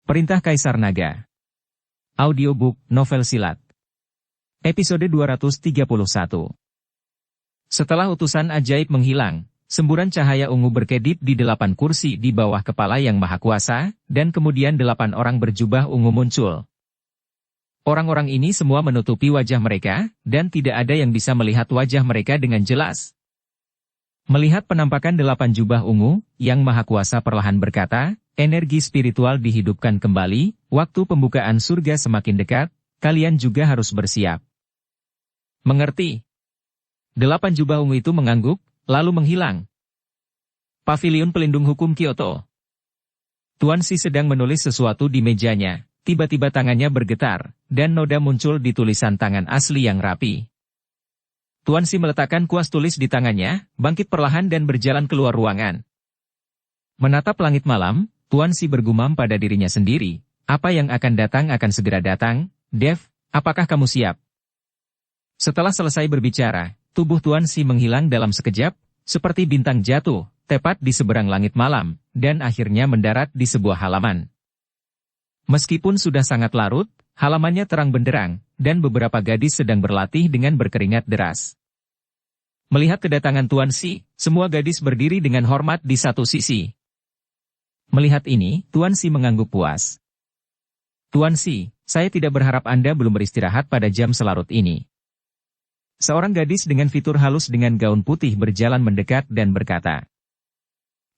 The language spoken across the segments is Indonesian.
Perintah Kaisar Naga. Audiobook, novel silat. Episode 231. Setelah utusan ajaib menghilang, semburan cahaya ungu berkedip di 8 kursi di bawah kepala Yang Maha Kuasa, dan kemudian 8 orang berjubah ungu muncul. Orang-orang ini semua menutupi wajah mereka, dan tidak ada yang bisa melihat wajah mereka dengan jelas. Melihat penampakan 8 jubah ungu, Yang Maha Kuasa perlahan berkata, energi spiritual dihidupkan kembali, waktu pembukaan surga semakin dekat, kalian juga harus bersiap. Mengerti? 8 jubah ungu itu mengangguk, lalu menghilang. Paviliun Pelindung Hukum Kyoto. Tuan Si sedang menulis sesuatu di mejanya, tiba-tiba tangannya bergetar, dan noda muncul di tulisan tangan asli yang rapi. Tuan Si meletakkan kuas tulis di tangannya, bangkit perlahan dan berjalan keluar ruangan. Menatap langit malam, Tuan Si bergumam pada dirinya sendiri, apa yang akan datang akan segera datang. Dev, apakah kamu siap? Setelah selesai berbicara, tubuh Tuan Si menghilang dalam sekejap, seperti bintang jatuh, tepat di seberang langit malam, dan akhirnya mendarat di sebuah halaman. Meskipun sudah sangat larut, halamannya terang benderang, dan beberapa gadis sedang berlatih dengan berkeringat deras. Melihat kedatangan Tuan Si, semua gadis berdiri dengan hormat di satu sisi. Melihat ini, Tuan Si mengangguk puas. Tuan Si, saya tidak berharap Anda belum beristirahat pada jam selarut ini. Seorang gadis dengan fitur halus dengan gaun putih berjalan mendekat dan berkata.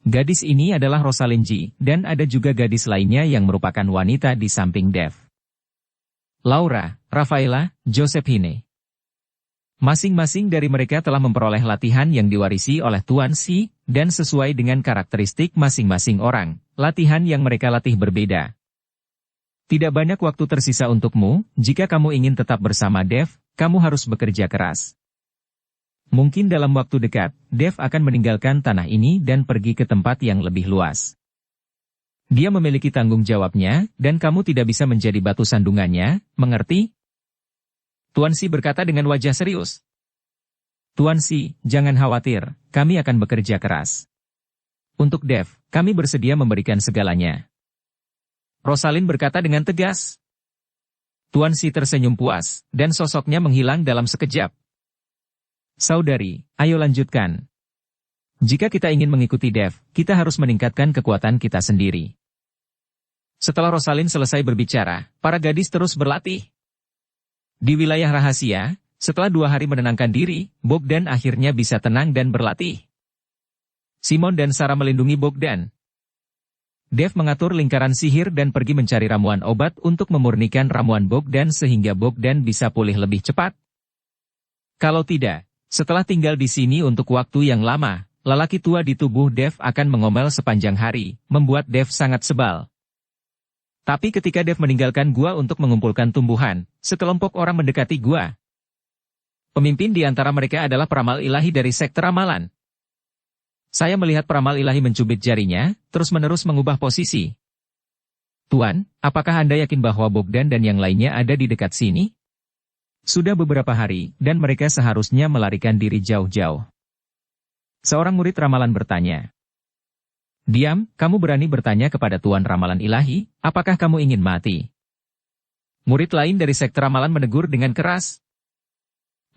Gadis ini adalah Rosalinji, dan ada juga gadis lainnya yang merupakan wanita di samping Dev. Laura, Rafaela, Josephine. Masing-masing dari mereka telah memperoleh latihan yang diwarisi oleh Tuan Si, dan sesuai dengan karakteristik masing-masing orang, latihan yang mereka latih berbeda. Tidak banyak waktu tersisa untukmu, jika kamu ingin tetap bersama Dev, kamu harus bekerja keras. Mungkin dalam waktu dekat, Dev akan meninggalkan tanah ini dan pergi ke tempat yang lebih luas. Dia memiliki tanggung jawabnya, dan kamu tidak bisa menjadi batu sandungannya, mengerti? Tuan Si berkata dengan wajah serius. Tuan Si, jangan khawatir, kami akan bekerja keras. Untuk Dev, kami bersedia memberikan segalanya. Rosalind berkata dengan tegas. Tuan Si tersenyum puas, dan sosoknya menghilang dalam sekejap. Saudari, ayo lanjutkan. Jika kita ingin mengikuti Dev, kita harus meningkatkan kekuatan kita sendiri. Setelah Rosalind selesai berbicara, para gadis terus berlatih. Di wilayah rahasia, setelah 2 hari menenangkan diri, Bogdan akhirnya bisa tenang dan berlatih. Simon dan Sarah melindungi Bogdan. Dev mengatur lingkaran sihir dan pergi mencari ramuan obat untuk memurnikan ramuan Bogdan sehingga Bogdan bisa pulih lebih cepat. Kalau tidak, setelah tinggal di sini untuk waktu yang lama, lelaki tua di tubuh Dev akan mengomel sepanjang hari, membuat Dev sangat sebal. Tapi ketika Dev meninggalkan gua untuk mengumpulkan tumbuhan, sekelompok orang mendekati gua. Pemimpin di antara mereka adalah peramal ilahi dari sekte ramalan. Saya melihat peramal ilahi mencubit jarinya, terus-menerus mengubah posisi. Tuan, apakah Anda yakin bahwa Bogdan dan yang lainnya ada di dekat sini? Sudah beberapa hari, dan mereka seharusnya melarikan diri jauh-jauh. Seorang murid ramalan bertanya. Diam, kamu berani bertanya kepada Tuan Ramalan Ilahi, apakah kamu ingin mati? Murid lain dari sekte ramalan menegur dengan keras.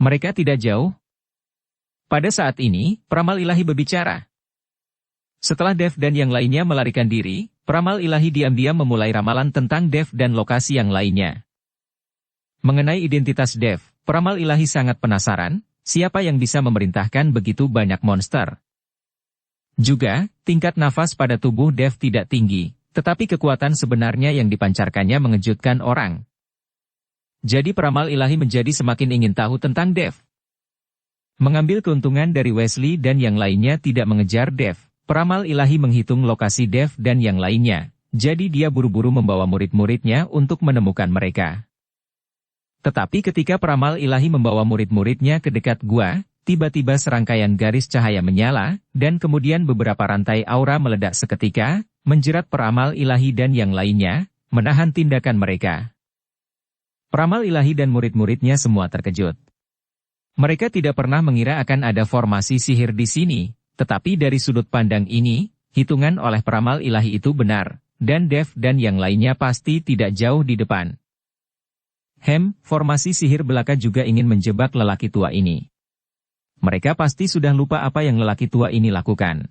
Mereka tidak jauh. Pada saat ini, peramal ilahi berbicara. Setelah Dev dan yang lainnya melarikan diri, peramal ilahi diam-diam memulai ramalan tentang Dev dan lokasi yang lainnya. Mengenai identitas Dev, peramal ilahi sangat penasaran, siapa yang bisa memerintahkan begitu banyak monster. Juga, tingkat nafas pada tubuh Dev tidak tinggi, tetapi kekuatan sebenarnya yang dipancarkannya mengejutkan orang. Jadi peramal ilahi menjadi semakin ingin tahu tentang Dev. Mengambil keuntungan dari Wesley dan yang lainnya tidak mengejar Dev, peramal ilahi menghitung lokasi Dev dan yang lainnya, jadi dia buru-buru membawa murid-muridnya untuk menemukan mereka. Tetapi ketika peramal ilahi membawa murid-muridnya ke dekat gua, tiba-tiba serangkaian garis cahaya menyala, dan kemudian beberapa rantai aura meledak seketika, menjerat peramal ilahi dan yang lainnya, menahan tindakan mereka. Peramal ilahi dan murid-muridnya semua terkejut. Mereka tidak pernah mengira akan ada formasi sihir di sini, tetapi dari sudut pandang ini, hitungan oleh peramal ilahi itu benar, dan Dev dan yang lainnya pasti tidak jauh di depan. Formasi sihir belaka juga ingin menjebak lelaki tua ini. Mereka pasti sudah lupa apa yang lelaki tua ini lakukan.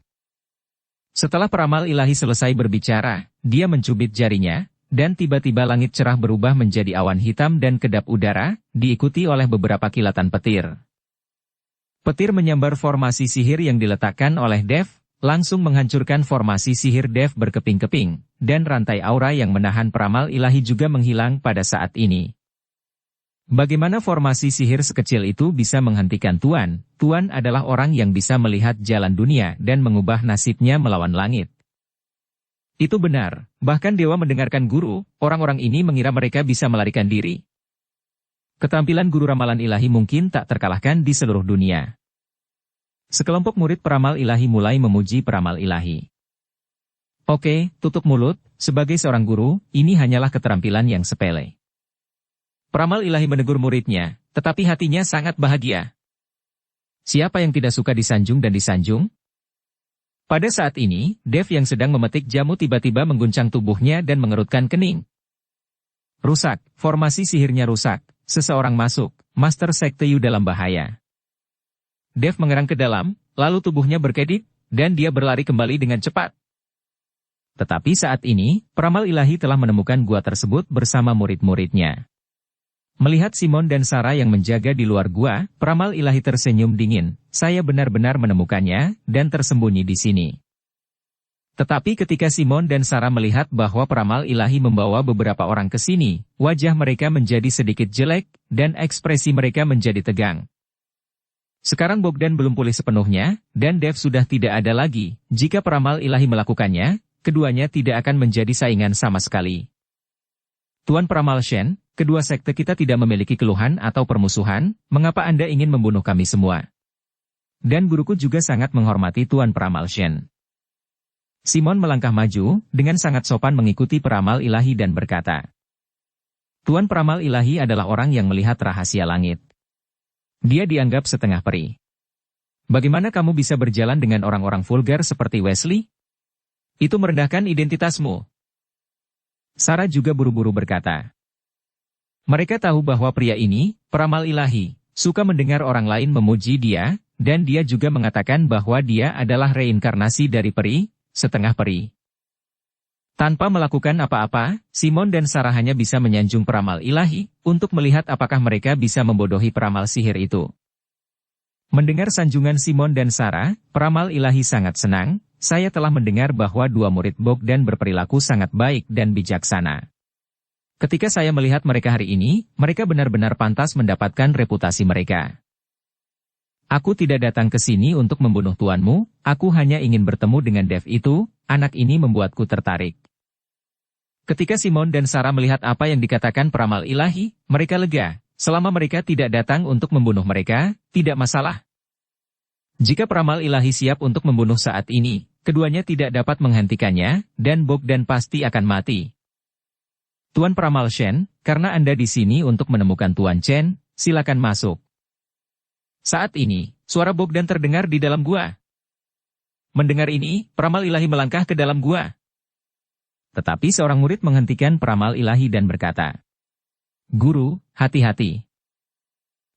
Setelah peramal ilahi selesai berbicara, dia mencubit jarinya, dan tiba-tiba langit cerah berubah menjadi awan hitam dan kedap udara, diikuti oleh beberapa kilatan petir. Petir menyambar formasi sihir yang diletakkan oleh Dev, langsung menghancurkan formasi sihir Dev berkeping-keping, dan rantai aura yang menahan peramal ilahi juga menghilang pada saat ini. Bagaimana formasi sihir sekecil itu bisa menghentikan Tuan? Tuan adalah orang yang bisa melihat jalan dunia dan mengubah nasibnya melawan langit. Itu benar, bahkan dewa mendengarkan guru, orang-orang ini mengira mereka bisa melarikan diri. Keterampilan guru ramalan ilahi mungkin tak terkalahkan di seluruh dunia. Sekelompok murid peramal ilahi mulai memuji peramal ilahi. Oke, tutup mulut, sebagai seorang guru, ini hanyalah keterampilan yang sepele. Peramal ilahi menegur muridnya, tetapi hatinya sangat bahagia. Siapa yang tidak suka disanjung dan disanjung? Pada saat ini, Dev yang sedang memetik jamu tiba-tiba mengguncang tubuhnya dan mengerutkan kening. Rusak, formasi sihirnya rusak, seseorang masuk, Master Sekte Yu dalam bahaya. Dev mengerang ke dalam, lalu tubuhnya berkedip, dan dia berlari kembali dengan cepat. Tetapi saat ini, peramal ilahi telah menemukan gua tersebut bersama murid-muridnya. Melihat Simon dan Sarah yang menjaga di luar gua, peramal ilahi tersenyum dingin. Saya benar-benar menemukannya, dan tersembunyi di sini. Tetapi ketika Simon dan Sarah melihat bahwa peramal ilahi membawa beberapa orang ke sini, wajah mereka menjadi sedikit jelek, dan ekspresi mereka menjadi tegang. Sekarang Bogdan belum pulih sepenuhnya, dan Dev sudah tidak ada lagi. Jika peramal ilahi melakukannya, keduanya tidak akan menjadi saingan sama sekali. Tuan Peramal Shen, kedua sekte kita tidak memiliki keluhan atau permusuhan, mengapa Anda ingin membunuh kami semua? Dan guruku juga sangat menghormati Tuan Peramal Shen. Simon melangkah maju, dengan sangat sopan mengikuti peramal ilahi dan berkata, Tuan Peramal Ilahi adalah orang yang melihat rahasia langit. Dia dianggap setengah peri. Bagaimana kamu bisa berjalan dengan orang-orang vulgar seperti Wesley? Itu merendahkan identitasmu. Sarah juga buru-buru berkata. Mereka tahu bahwa pria ini, peramal ilahi, suka mendengar orang lain memuji dia, dan dia juga mengatakan bahwa dia adalah reinkarnasi dari peri, setengah peri. Tanpa melakukan apa-apa, Simon dan Sarah hanya bisa menyanjung peramal ilahi, untuk melihat apakah mereka bisa membodohi peramal sihir itu. Mendengar sanjungan Simon dan Sarah, peramal ilahi sangat senang. Saya telah mendengar bahwa dua murid Bogdan berperilaku sangat baik dan bijaksana. Ketika saya melihat mereka hari ini, mereka benar-benar pantas mendapatkan reputasi mereka. Aku tidak datang ke sini untuk membunuh tuanmu, aku hanya ingin bertemu dengan Dev itu, anak ini membuatku tertarik. Ketika Simon dan Sarah melihat apa yang dikatakan peramal ilahi, mereka lega. Selama mereka tidak datang untuk membunuh mereka, tidak masalah. Jika peramal ilahi siap untuk membunuh saat ini, keduanya tidak dapat menghentikannya, dan Bogdan pasti akan mati. Tuan Peramal Shen, karena Anda di sini untuk menemukan Tuan Chen, silakan masuk. Saat ini, suara Bogdan terdengar di dalam gua. Mendengar ini, peramal ilahi melangkah ke dalam gua. Tetapi seorang murid menghentikan peramal ilahi dan berkata, Guru, hati-hati.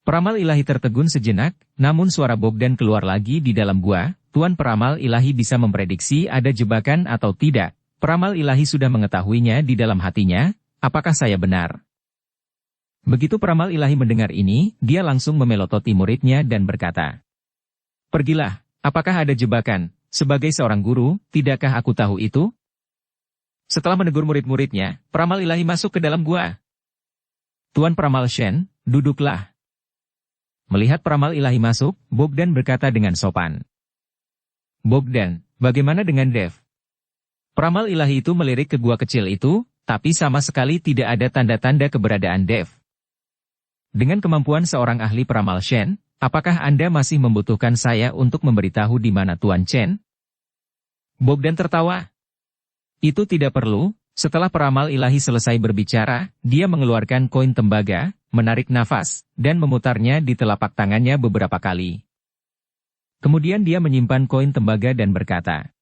Peramal ilahi tertegun sejenak, namun suara Bogdan keluar lagi di dalam gua. Tuan Peramal Ilahi bisa memprediksi ada jebakan atau tidak. Peramal Ilahi sudah mengetahuinya di dalam hatinya, apakah saya benar? Begitu Peramal Ilahi mendengar ini, dia langsung memelototi muridnya dan berkata, Pergilah, apakah ada jebakan? Sebagai seorang guru, tidakkah aku tahu itu? Setelah menegur murid-muridnya, Peramal Ilahi masuk ke dalam gua. Tuan Peramal Shen, duduklah. Melihat Peramal Ilahi masuk, Bogdan berkata dengan sopan. Bogdan, bagaimana dengan Dev? Peramal ilahi itu melirik ke gua kecil itu, tapi sama sekali tidak ada tanda-tanda keberadaan Dev. Dengan kemampuan seorang ahli peramal Shen, apakah Anda masih membutuhkan saya untuk memberitahu di mana Tuan Chen? Bogdan tertawa. Itu tidak perlu. Setelah peramal ilahi selesai berbicara, dia mengeluarkan koin tembaga, menarik nafas, dan memutarnya di telapak tangannya beberapa kali. Kemudian dia menyimpan koin tembaga dan berkata,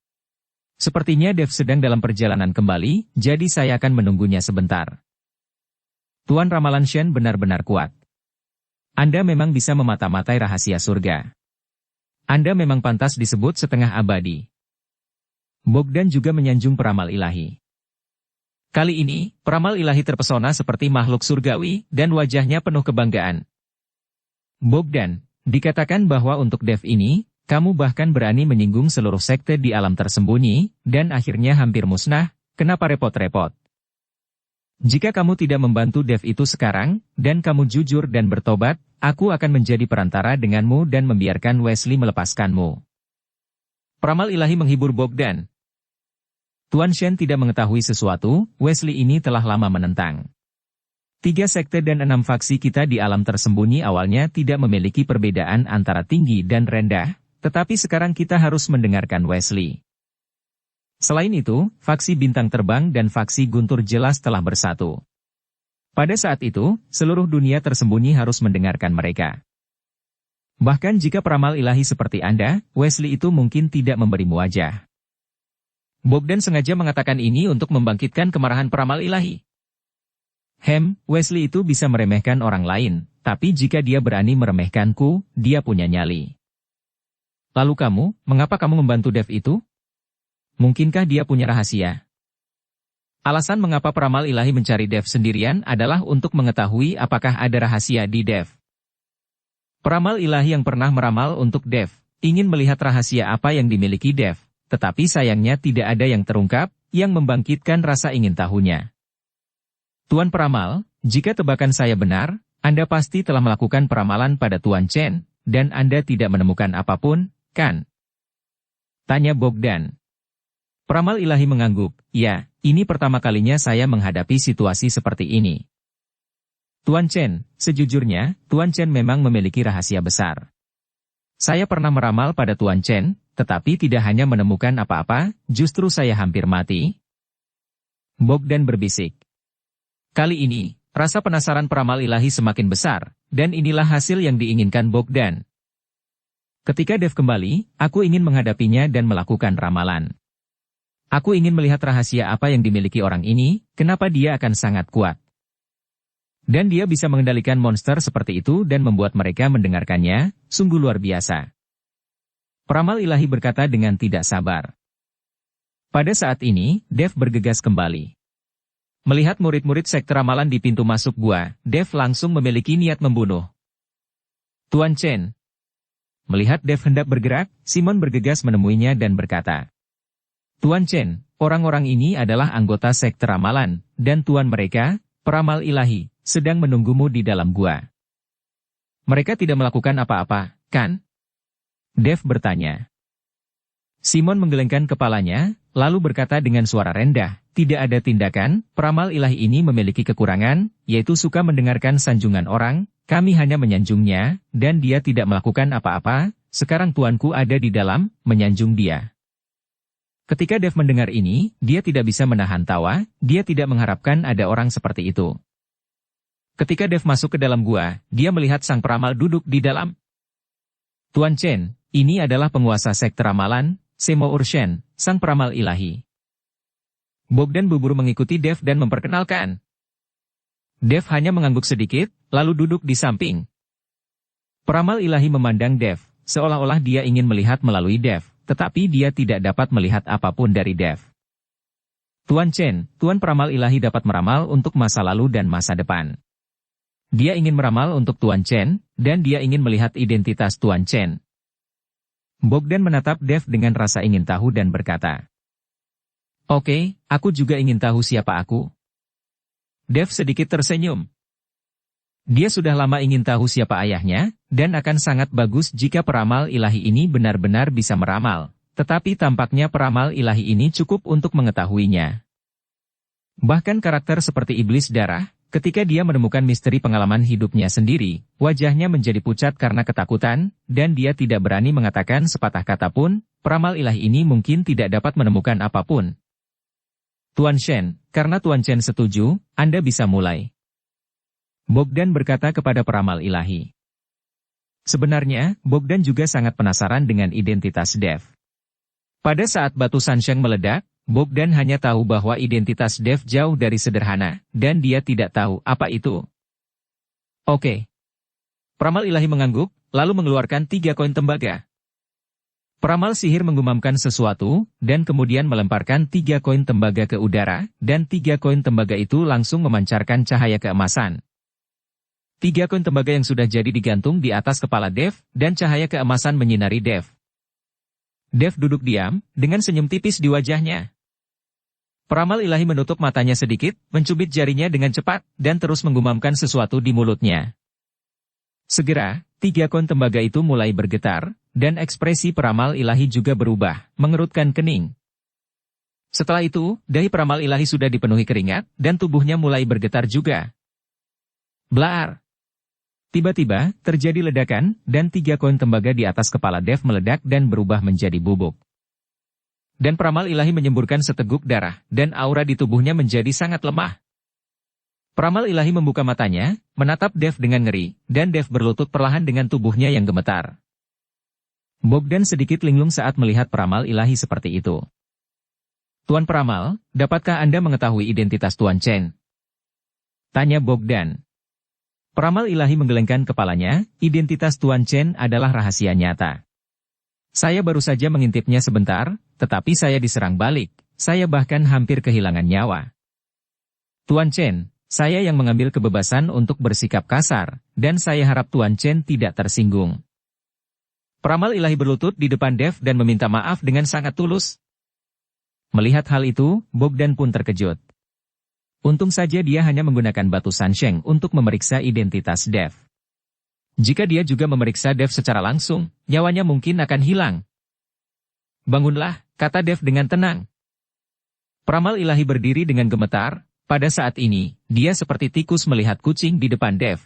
Sepertinya Dev sedang dalam perjalanan kembali, jadi saya akan menunggunya sebentar. Tuan ramalan Shen benar-benar kuat. Anda memang bisa memata-matai rahasia surga. Anda memang pantas disebut setengah abadi. Bogdan juga menyanjung peramal ilahi. Kali ini, peramal ilahi terpesona seperti makhluk surgawi, dan wajahnya penuh kebanggaan. Bogdan, dikatakan bahwa untuk Dev ini, kamu bahkan berani menyinggung seluruh sekte di alam tersembunyi, dan akhirnya hampir musnah, kenapa repot-repot? Jika kamu tidak membantu Dev itu sekarang, dan kamu jujur dan bertobat, aku akan menjadi perantara denganmu dan membiarkan Wesley melepaskanmu. Peramal ilahi menghibur Bogdan. Tuan Shen tidak mengetahui sesuatu, Wesley ini telah lama menentang. 3 sekte dan 6 faksi kita di alam tersembunyi awalnya tidak memiliki perbedaan antara tinggi dan rendah, tetapi sekarang kita harus mendengarkan Wesley. Selain itu, faksi bintang terbang dan faksi guntur jelas telah bersatu. Pada saat itu, seluruh dunia tersembunyi harus mendengarkan mereka. Bahkan jika peramal ilahi seperti Anda, Wesley itu mungkin tidak memberimu wajah. Bogdan sengaja mengatakan ini untuk membangkitkan kemarahan peramal ilahi. Wesley itu bisa meremehkan orang lain, tapi jika dia berani meremehkanku, dia punya nyali. Lalu kamu, mengapa kamu membantu Dev itu? Mungkinkah dia punya rahasia? Alasan mengapa peramal ilahi mencari Dev sendirian adalah untuk mengetahui apakah ada rahasia di Dev. Peramal ilahi yang pernah meramal untuk Dev, ingin melihat rahasia apa yang dimiliki Dev, tetapi sayangnya tidak ada yang terungkap, yang membangkitkan rasa ingin tahunya. Tuan peramal, jika tebakan saya benar, Anda pasti telah melakukan peramalan pada Tuan Chen, dan Anda tidak menemukan apapun, kan? Tanya Bogdan. Peramal ilahi mengangguk, ya, ini pertama kalinya saya menghadapi situasi seperti ini. Tuan Chen, sejujurnya, Tuan Chen memang memiliki rahasia besar. Saya pernah meramal pada Tuan Chen, tetapi tidak hanya menemukan apa-apa, justru saya hampir mati. Bogdan berbisik. Kali ini, rasa penasaran peramal ilahi semakin besar, dan inilah hasil yang diinginkan Bogdan. Ketika Dev kembali, aku ingin menghadapinya dan melakukan ramalan. Aku ingin melihat rahasia apa yang dimiliki orang ini, kenapa dia akan sangat kuat. Dan dia bisa mengendalikan monster seperti itu dan membuat mereka mendengarkannya, sungguh luar biasa. Peramal ilahi berkata dengan tidak sabar. Pada saat ini, Dev bergegas kembali. Melihat murid-murid sekte ramalan di pintu masuk gua, Dev langsung memiliki niat membunuh. Tuan Chen. Melihat Dev hendak bergerak, Simon bergegas menemuinya dan berkata, Tuan Chen, orang-orang ini adalah anggota sekte ramalan, dan tuan mereka, peramal ilahi, sedang menunggumu di dalam gua. Mereka tidak melakukan apa-apa, kan? Dev bertanya. Simon menggelengkan kepalanya, lalu berkata dengan suara rendah, tidak ada tindakan, peramal ilahi ini memiliki kekurangan, yaitu suka mendengarkan sanjungan orang, kami hanya menyanjungnya, dan dia tidak melakukan apa-apa, sekarang tuanku ada di dalam, menyanjung dia. Ketika Dev mendengar ini, dia tidak bisa menahan tawa, dia tidak mengharapkan ada orang seperti itu. Ketika Dev masuk ke dalam gua, dia melihat sang peramal duduk di dalam. Tuan Chen, ini adalah penguasa sekte ramalan, Semo Urshen, sang peramal ilahi. Bogdan bubur mengikuti Dev dan memperkenalkan. Dev hanya mengangguk sedikit, lalu duduk di samping. Peramal ilahi memandang Dev, seolah-olah dia ingin melihat melalui Dev, tetapi dia tidak dapat melihat apapun dari Dev. Tuan Chen, Tuan peramal ilahi dapat meramal untuk masa lalu dan masa depan. Dia ingin meramal untuk Tuan Chen, dan dia ingin melihat identitas Tuan Chen. Bogdan menatap Dev dengan rasa ingin tahu dan berkata, Oke, aku juga ingin tahu siapa aku. Dev sedikit tersenyum. Dia sudah lama ingin tahu siapa ayahnya, dan akan sangat bagus jika peramal ilahi ini benar-benar bisa meramal, tetapi tampaknya peramal ilahi ini cukup untuk mengetahuinya. Bahkan karakter seperti iblis darah, ketika dia menemukan misteri pengalaman hidupnya sendiri, wajahnya menjadi pucat karena ketakutan, dan dia tidak berani mengatakan sepatah kata pun, peramal ilahi ini mungkin tidak dapat menemukan apapun. Tuan Shen, karena Tuan Chen setuju, Anda bisa mulai. Bogdan berkata kepada peramal ilahi. Sebenarnya, Bogdan juga sangat penasaran dengan identitas Dev. Pada saat batu Sansheng meledak, Bogdan hanya tahu bahwa identitas Dev jauh dari sederhana, dan dia tidak tahu apa itu. Oke. Peramal ilahi mengangguk, lalu mengeluarkan 3 koin tembaga. Peramal sihir menggumamkan sesuatu, dan kemudian melemparkan 3 koin tembaga ke udara, dan 3 koin tembaga itu langsung memancarkan cahaya keemasan. 3 koin tembaga yang sudah jadi digantung di atas kepala Dev, dan cahaya keemasan menyinari Dev. Dev duduk diam, dengan senyum tipis di wajahnya. Peramal ilahi menutup matanya sedikit, mencubit jarinya dengan cepat, dan terus menggumamkan sesuatu di mulutnya. Segera, 3 koin tembaga itu mulai bergetar, dan ekspresi peramal ilahi juga berubah, mengerutkan kening. Setelah itu, dahi peramal ilahi sudah dipenuhi keringat, dan tubuhnya mulai bergetar juga. Blaar! Tiba-tiba, terjadi ledakan, dan 3 koin tembaga di atas kepala Dev meledak dan berubah menjadi bubuk. Dan peramal ilahi menyemburkan seteguk darah, dan aura di tubuhnya menjadi sangat lemah. Peramal ilahi membuka matanya, menatap Dev dengan ngeri, dan Dev berlutut perlahan dengan tubuhnya yang gemetar. Bogdan sedikit linglung saat melihat peramal ilahi seperti itu. Tuan Peramal, dapatkah Anda mengetahui identitas Tuan Chen? Tanya Bogdan. Peramal ilahi menggelengkan kepalanya, identitas Tuan Chen adalah rahasia nyata. Saya baru saja mengintipnya sebentar, tetapi saya diserang balik, saya bahkan hampir kehilangan nyawa. Tuan Chen, saya yang mengambil kebebasan untuk bersikap kasar, dan saya harap Tuan Chen tidak tersinggung. Peramal ilahi berlutut di depan Dev dan meminta maaf dengan sangat tulus. Melihat hal itu, Bogdan pun terkejut. Untung saja dia hanya menggunakan batu Sansheng untuk memeriksa identitas Dev. Jika dia juga memeriksa Dev secara langsung, nyawanya mungkin akan hilang. Bangunlah, kata Dev dengan tenang. Peramal ilahi berdiri dengan gemetar, pada saat ini, dia seperti tikus melihat kucing di depan Dev.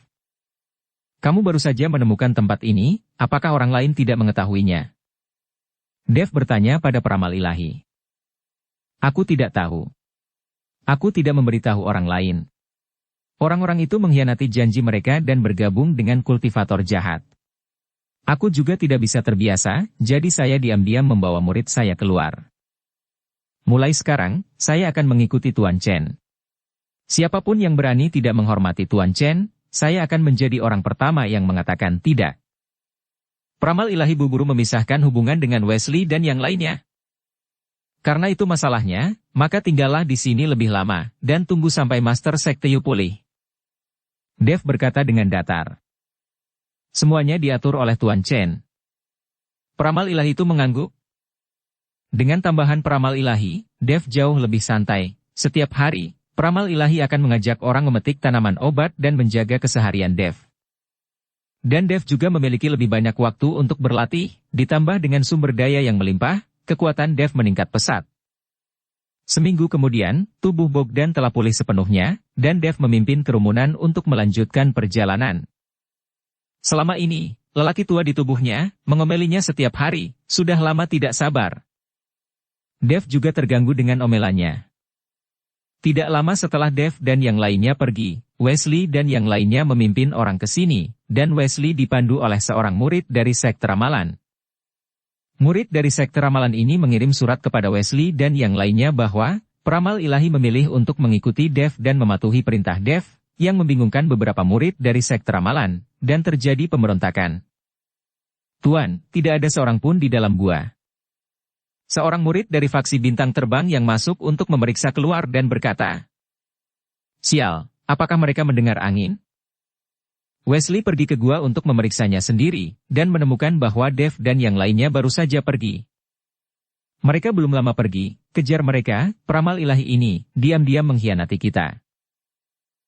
Kamu baru saja menemukan tempat ini, apakah orang lain tidak mengetahuinya? Dev bertanya pada peramal ilahi. Aku tidak tahu. Aku tidak memberitahu orang lain. Orang-orang itu mengkhianati janji mereka dan bergabung dengan kultivator jahat. Aku juga tidak bisa terbiasa, jadi saya diam-diam membawa murid saya keluar. Mulai sekarang, saya akan mengikuti Tuan Chen. Siapapun yang berani tidak menghormati Tuan Chen, saya akan menjadi orang pertama yang mengatakan tidak. Peramal ilahi buru-buru memisahkan hubungan dengan Wesley dan yang lainnya. Karena itu masalahnya, maka tinggallah di sini lebih lama, dan tunggu sampai Master Sekte Yu pulih. Dev berkata dengan datar. Semuanya diatur oleh Tuan Chen. Peramal ilahi itu mengangguk. Dengan tambahan peramal ilahi, Dev jauh lebih santai. Setiap hari, peramal ilahi akan mengajak orang memetik tanaman obat dan menjaga keseharian Dev. Dan Dev juga memiliki lebih banyak waktu untuk berlatih, ditambah dengan sumber daya yang melimpah, kekuatan Dev meningkat pesat. Seminggu kemudian, tubuh Bogdan telah pulih sepenuhnya, dan Dev memimpin kerumunan untuk melanjutkan perjalanan. Selama ini, lelaki tua di tubuhnya, mengomelinya setiap hari, sudah lama tidak sabar. Dev juga terganggu dengan omelannya. Tidak lama setelah Dev dan yang lainnya pergi, Wesley dan yang lainnya memimpin orang ke sini, dan Wesley dipandu oleh seorang murid dari sekte ramalan. Murid dari sekte ramalan ini mengirim surat kepada Wesley dan yang lainnya bahwa, peramal ilahi memilih untuk mengikuti Dev dan mematuhi perintah Dev, yang membingungkan beberapa murid dari sekte ramalan, dan terjadi pemberontakan. Tuan, tidak ada seorang pun di dalam gua. Seorang murid dari faksi bintang terbang yang masuk untuk memeriksa keluar dan berkata, Sial, apakah mereka mendengar angin? Wesley pergi ke gua untuk memeriksanya sendiri, dan menemukan bahwa Dev dan yang lainnya baru saja pergi. Mereka belum lama pergi, kejar mereka, peramal ilahi ini, diam-diam mengkhianati kita.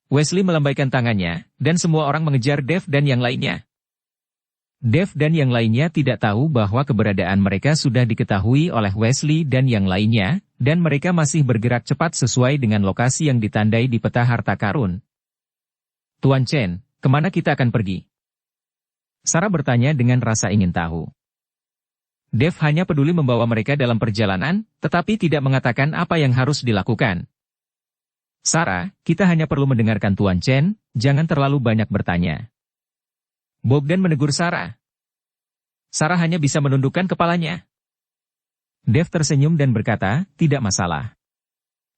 Wesley melambaikan tangannya, dan semua orang mengejar Dev dan yang lainnya. Dev dan yang lainnya tidak tahu bahwa keberadaan mereka sudah diketahui oleh Wesley dan yang lainnya, dan mereka masih bergerak cepat sesuai dengan lokasi yang ditandai di peta harta karun. Tuan Chen, kemana kita akan pergi? Sarah bertanya dengan rasa ingin tahu. Dev hanya peduli membawa mereka dalam perjalanan, tetapi tidak mengatakan apa yang harus dilakukan. Sarah, kita hanya perlu mendengarkan Tuan Chen, jangan terlalu banyak bertanya. Bogdan menegur Sarah. Sarah hanya bisa menundukkan kepalanya. Dev tersenyum dan berkata, tidak masalah.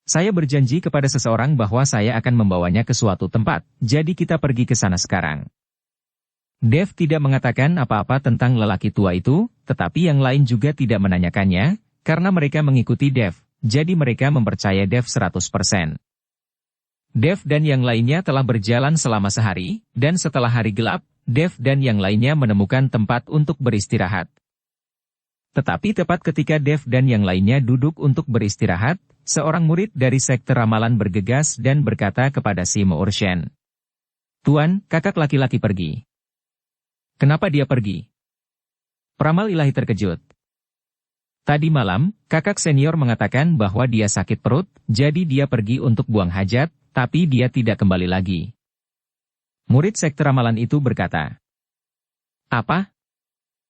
Saya berjanji kepada seseorang bahwa saya akan membawanya ke suatu tempat, jadi kita pergi ke sana sekarang. Dev tidak mengatakan apa-apa tentang lelaki tua itu, tetapi yang lain juga tidak menanyakannya, karena mereka mengikuti Dev, jadi mereka mempercaya Dev 100%. Dev dan yang lainnya telah berjalan selama sehari, dan setelah hari gelap, Dev dan yang lainnya menemukan tempat untuk beristirahat. Tetapi tepat ketika Dev dan yang lainnya duduk untuk beristirahat, seorang murid dari sekte ramalan bergegas dan berkata kepada si Muurshen, "Tuan, kakak laki-laki pergi." "Kenapa dia pergi?" Peramal ilahi terkejut. "Tadi malam, kakak senior mengatakan bahwa dia sakit perut, jadi dia pergi untuk buang hajat, tapi dia tidak kembali lagi." Murid sekte ramalan itu berkata, "Apa?"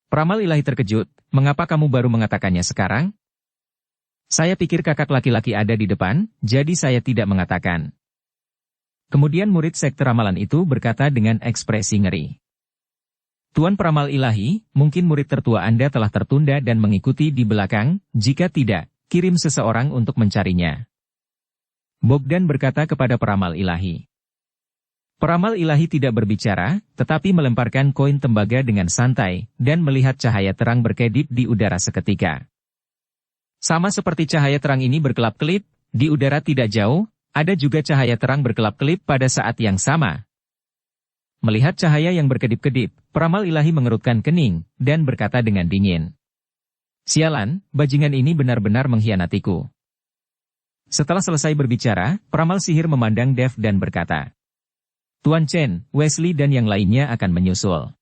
Peramal ilahi terkejut, "Mengapa kamu baru mengatakannya sekarang?" "Saya pikir kakak laki-laki ada di depan, jadi saya tidak mengatakan." Kemudian murid sekte ramalan itu berkata dengan ekspresi ngeri, "Tuan peramal ilahi, mungkin murid tertua Anda telah tertunda dan mengikuti di belakang, jika tidak, kirim seseorang untuk mencarinya." Bogdan berkata kepada peramal ilahi. Peramal ilahi tidak berbicara, tetapi melemparkan koin tembaga dengan santai, dan melihat cahaya terang berkedip di udara seketika. Sama seperti cahaya terang ini berkelap-kelip, di udara tidak jauh, ada juga cahaya terang berkelap-kelip pada saat yang sama. Melihat cahaya yang berkedip-kedip, peramal ilahi mengerutkan kening, dan berkata dengan dingin, "Sialan, bajingan ini benar-benar mengkhianatiku." Setelah selesai berbicara, peramal sihir memandang Dev dan berkata, "Tuan Chen, Wesley dan yang lainnya akan menyusul.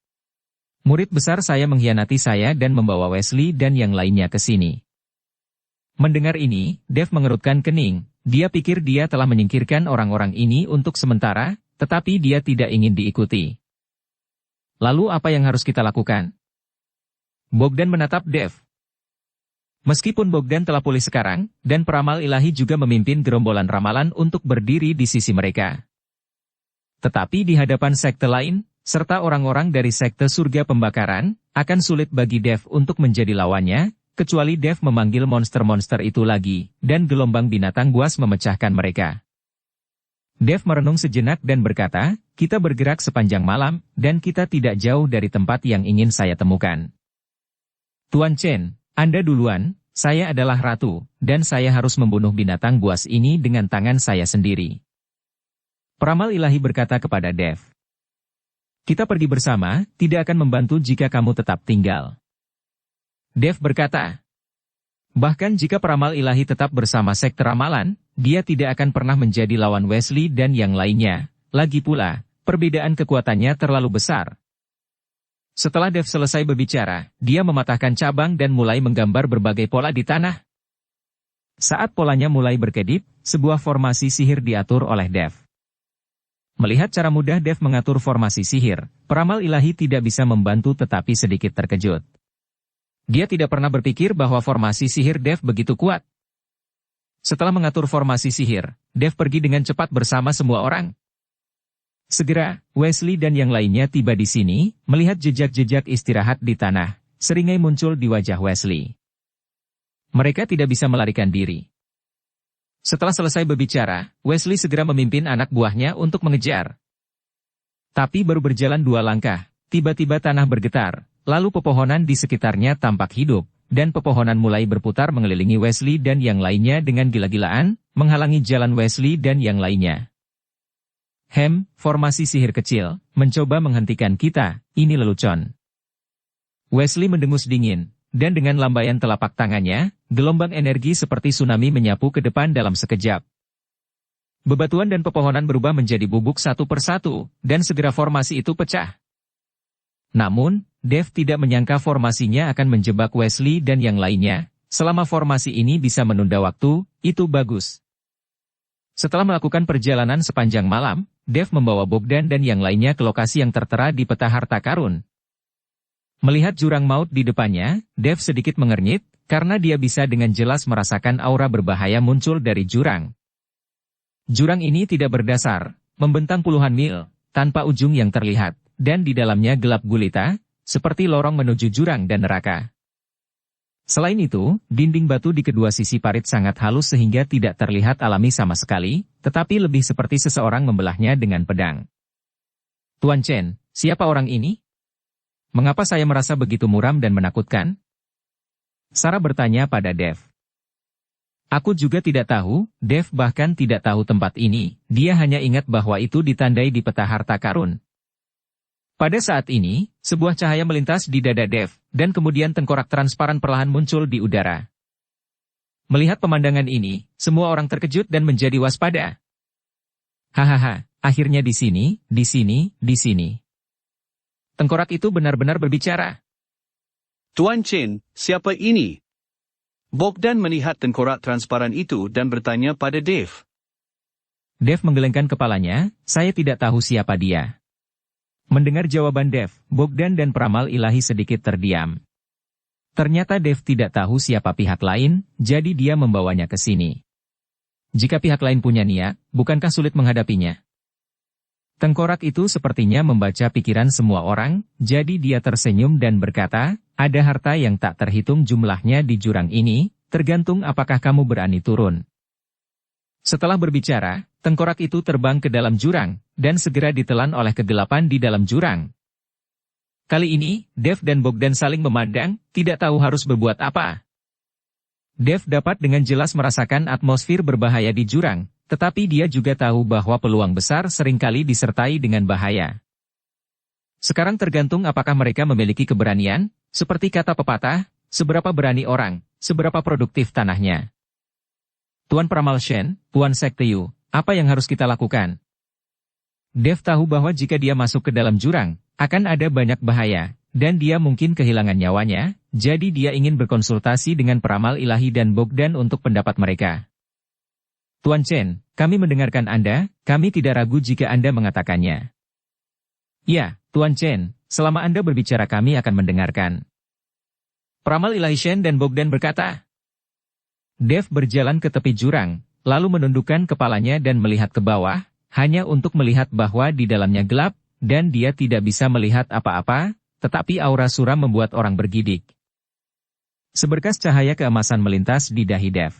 Murid besar saya mengkhianati saya dan membawa Wesley dan yang lainnya ke sini." Mendengar ini, Dev mengerutkan kening, dia pikir dia telah menyingkirkan orang-orang ini untuk sementara, tetapi dia tidak ingin diikuti. Lalu apa yang harus kita lakukan? Bogdan menatap Dev. Meskipun Bogdan telah pulih sekarang, dan peramal ilahi juga memimpin gerombolan ramalan untuk berdiri di sisi mereka. Tetapi di hadapan sekte lain, serta orang-orang dari sekte surga pembakaran, akan sulit bagi Dev untuk menjadi lawannya, kecuali Dev memanggil monster-monster itu lagi, dan gelombang binatang buas memecahkan mereka. Dev merenung sejenak dan berkata, "Kita bergerak sepanjang malam, dan kita tidak jauh dari tempat yang ingin saya temukan. Tuan Chen, Anda duluan, saya adalah ratu, dan saya harus membunuh binatang buas ini dengan tangan saya sendiri." Peramal ilahi berkata kepada Dev, "Kita pergi bersama, tidak akan membantu jika kamu tetap tinggal." Dev berkata, "Bahkan jika peramal ilahi tetap bersama sekte ramalan, dia tidak akan pernah menjadi lawan Wesley dan yang lainnya. Lagi pula, perbedaan kekuatannya terlalu besar." Setelah Dev selesai berbicara, dia mematahkan cabang dan mulai menggambar berbagai pola di tanah. Saat polanya mulai berkedip, sebuah formasi sihir diatur oleh Dev. Melihat cara mudah Dev mengatur formasi sihir, peramal ilahi tidak bisa membantu tetapi sedikit terkejut. Dia tidak pernah berpikir bahwa formasi sihir Dev begitu kuat. Setelah mengatur formasi sihir, Dev pergi dengan cepat bersama semua orang. Segera, Wesley dan yang lainnya tiba di sini, melihat jejak-jejak istirahat di tanah, seringai muncul di wajah Wesley. Mereka tidak bisa melarikan diri. Setelah selesai berbicara, Wesley segera memimpin anak buahnya untuk mengejar. Tapi baru berjalan 2 langkah, tiba-tiba tanah bergetar, lalu pepohonan di sekitarnya tampak hidup, dan pepohonan mulai berputar mengelilingi Wesley dan yang lainnya dengan gila-gilaan, menghalangi jalan Wesley dan yang lainnya. Formasi sihir kecil, mencoba menghentikan kita, ini lelucon." Wesley mendengus dingin. Dan dengan lambaian telapak tangannya, gelombang energi seperti tsunami menyapu ke depan dalam sekejap. Bebatuan dan pepohonan berubah menjadi bubuk satu persatu, dan segera formasi itu pecah. Namun, Dev tidak menyangka formasinya akan menjebak Wesley dan yang lainnya. Selama formasi ini bisa menunda waktu, itu bagus. Setelah melakukan perjalanan sepanjang malam, Dev membawa Bogdan dan yang lainnya ke lokasi yang tertera di peta harta karun. Melihat jurang maut di depannya, Dev sedikit mengernyit, karena dia bisa dengan jelas merasakan aura berbahaya muncul dari jurang. Jurang ini tidak berdasar, membentang puluhan mil, tanpa ujung yang terlihat, dan di dalamnya gelap gulita, seperti lorong menuju jurang dan neraka. Selain itu, dinding batu di kedua sisi parit sangat halus sehingga tidak terlihat alami sama sekali, tetapi lebih seperti seseorang membelahnya dengan pedang. Tuan Chen, siapa orang ini? Mengapa saya merasa begitu muram dan menakutkan? Sarah bertanya pada Dev. Aku juga tidak tahu, Dev bahkan tidak tahu tempat ini, dia hanya ingat bahwa itu ditandai di peta harta karun. Pada saat ini, sebuah cahaya melintas di dada Dev, dan kemudian tengkorak transparan perlahan muncul di udara. Melihat pemandangan ini, semua orang terkejut dan menjadi waspada. Hahaha, akhirnya di sini, di sini, di sini. Tengkorak itu benar-benar berbicara. Tuan Chen, siapa ini? Bogdan melihat tengkorak transparan itu dan bertanya pada Dev. Dev menggelengkan kepalanya, saya tidak tahu siapa dia. Mendengar jawaban Dev, Bogdan dan peramal ilahi sedikit terdiam. Ternyata Dev tidak tahu siapa pihak lain, jadi dia membawanya ke sini. Jika pihak lain punya niat, bukankah sulit menghadapinya? Tengkorak itu sepertinya membaca pikiran semua orang, jadi dia tersenyum dan berkata, ada harta yang tak terhitung jumlahnya di jurang ini, tergantung apakah kamu berani turun. Setelah berbicara, tengkorak itu terbang ke dalam jurang, dan segera ditelan oleh kegelapan di dalam jurang. Kali ini, Dev dan Bogdan saling memandang, tidak tahu harus berbuat apa. Dev dapat dengan jelas merasakan atmosfer berbahaya di jurang, tetapi dia juga tahu bahwa peluang besar seringkali disertai dengan bahaya. Sekarang tergantung apakah mereka memiliki keberanian, seperti kata pepatah, seberapa berani orang, seberapa produktif tanahnya. Tuan Peramal Shen, Tuan Sekte Yu, apa yang harus kita lakukan? Dev tahu bahwa jika dia masuk ke dalam jurang, akan ada banyak bahaya, dan dia mungkin kehilangan nyawanya, jadi dia ingin berkonsultasi dengan peramal ilahi dan Bogdan untuk pendapat mereka. Tuan Chen, kami mendengarkan Anda, kami tidak ragu jika Anda mengatakannya. Ya, Tuan Chen, selama Anda berbicara kami akan mendengarkan. Peramal ilahi Shen dan Bogdan berkata. Dev berjalan ke tepi jurang, lalu menundukkan kepalanya dan melihat ke bawah, hanya untuk melihat bahwa di dalamnya gelap, dan dia tidak bisa melihat apa-apa, tetapi aura suram membuat orang bergidik. Seberkas cahaya keemasan melintas di dahi Dev.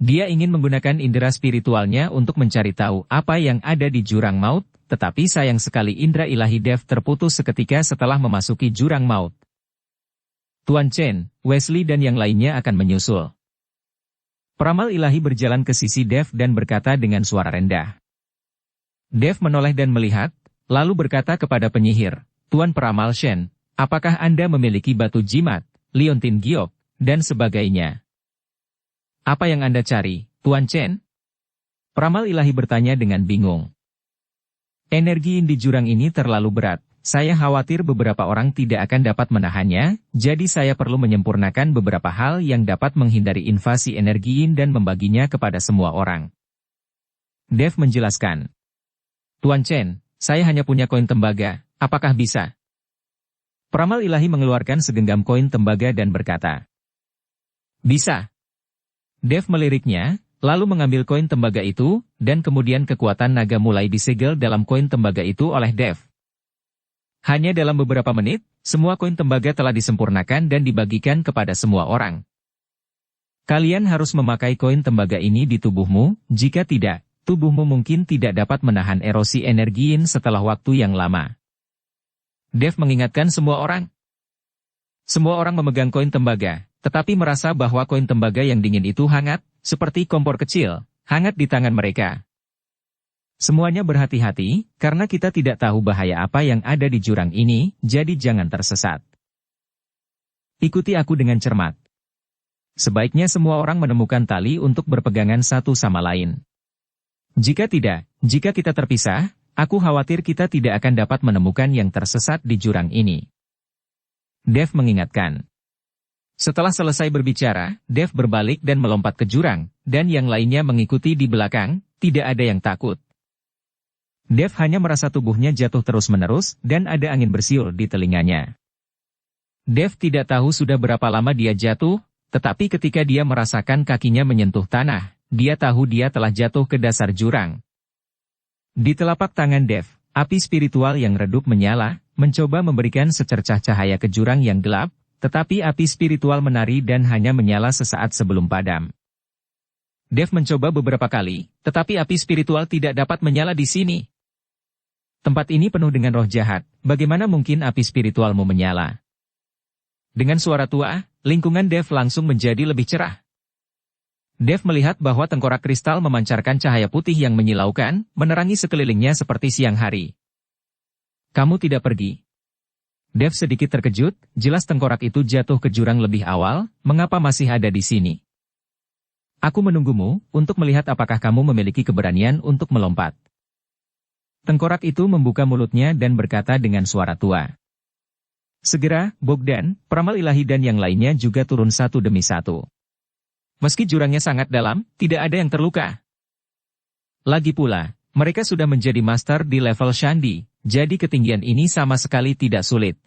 Dia ingin menggunakan indera spiritualnya untuk mencari tahu apa yang ada di jurang maut, tetapi sayang sekali indera ilahi Dev terputus seketika setelah memasuki jurang maut. Tuan Chen, Wesley dan yang lainnya akan menyusul. Peramal ilahi berjalan ke sisi Dev dan berkata dengan suara rendah. Dev menoleh dan melihat, lalu berkata kepada penyihir, Tuan Peramal Shen, apakah Anda memiliki batu jimat, liontin giok, dan sebagainya? Apa yang Anda cari, Tuan Chen? Peramal ilahi bertanya dengan bingung. Energi di jurang ini terlalu berat. Saya khawatir beberapa orang tidak akan dapat menahannya, jadi saya perlu menyempurnakan beberapa hal yang dapat menghindari invasi energi yin dan membaginya kepada semua orang. Dev menjelaskan. Tuan Chen, saya hanya punya koin tembaga, apakah bisa? Peramal ilahi mengeluarkan segenggam koin tembaga dan berkata. Bisa. Dev meliriknya, lalu mengambil koin tembaga itu, dan kemudian kekuatan naga mulai disegel dalam koin tembaga itu oleh Dev. Hanya dalam beberapa menit, semua koin tembaga telah disempurnakan dan dibagikan kepada semua orang. Kalian harus memakai koin tembaga ini di tubuhmu, jika tidak, tubuhmu mungkin tidak dapat menahan erosi energi yin setelah waktu yang lama. Dev mengingatkan semua orang. Semua orang memegang koin tembaga, tetapi merasa bahwa koin tembaga yang dingin itu hangat, seperti kompor kecil, hangat di tangan mereka. Semuanya berhati-hati, karena kita tidak tahu bahaya apa yang ada di jurang ini, jadi jangan tersesat. Ikuti aku dengan cermat. Sebaiknya semua orang menemukan tali untuk berpegangan satu sama lain. Jika tidak, jika kita terpisah, aku khawatir kita tidak akan dapat menemukan yang tersesat di jurang ini. Dev mengingatkan. Setelah selesai berbicara, Dev berbalik dan melompat ke jurang, dan yang lainnya mengikuti di belakang, tidak ada yang takut. Dev hanya merasa tubuhnya jatuh terus-menerus, dan ada angin bersiul di telinganya. Dev tidak tahu sudah berapa lama dia jatuh, tetapi ketika dia merasakan kakinya menyentuh tanah, dia tahu dia telah jatuh ke dasar jurang. Di telapak tangan Dev, api spiritual yang redup menyala, mencoba memberikan secercah cahaya ke jurang yang gelap, tetapi api spiritual menari dan hanya menyala sesaat sebelum padam. Dev mencoba beberapa kali, tetapi api spiritual tidak dapat menyala di sini. Tempat ini penuh dengan roh jahat, bagaimana mungkin api spiritualmu menyala? Dengan suara tua, lingkungan Dev langsung menjadi lebih cerah. Dev melihat bahwa tengkorak kristal memancarkan cahaya putih yang menyilaukan, menerangi sekelilingnya seperti siang hari. Kamu tidak pergi. Dev sedikit terkejut, jelas tengkorak itu jatuh ke jurang lebih awal, mengapa masih ada di sini? Aku menunggumu, untuk melihat apakah kamu memiliki keberanian untuk melompat. Tengkorak itu membuka mulutnya dan berkata dengan suara tua. Segera, Bogdan, peramal ilahi dan yang lainnya juga turun satu demi satu. Meski jurangnya sangat dalam, tidak ada yang terluka. Lagi pula, mereka sudah menjadi master di level Shandi, jadi ketinggian ini sama sekali tidak sulit.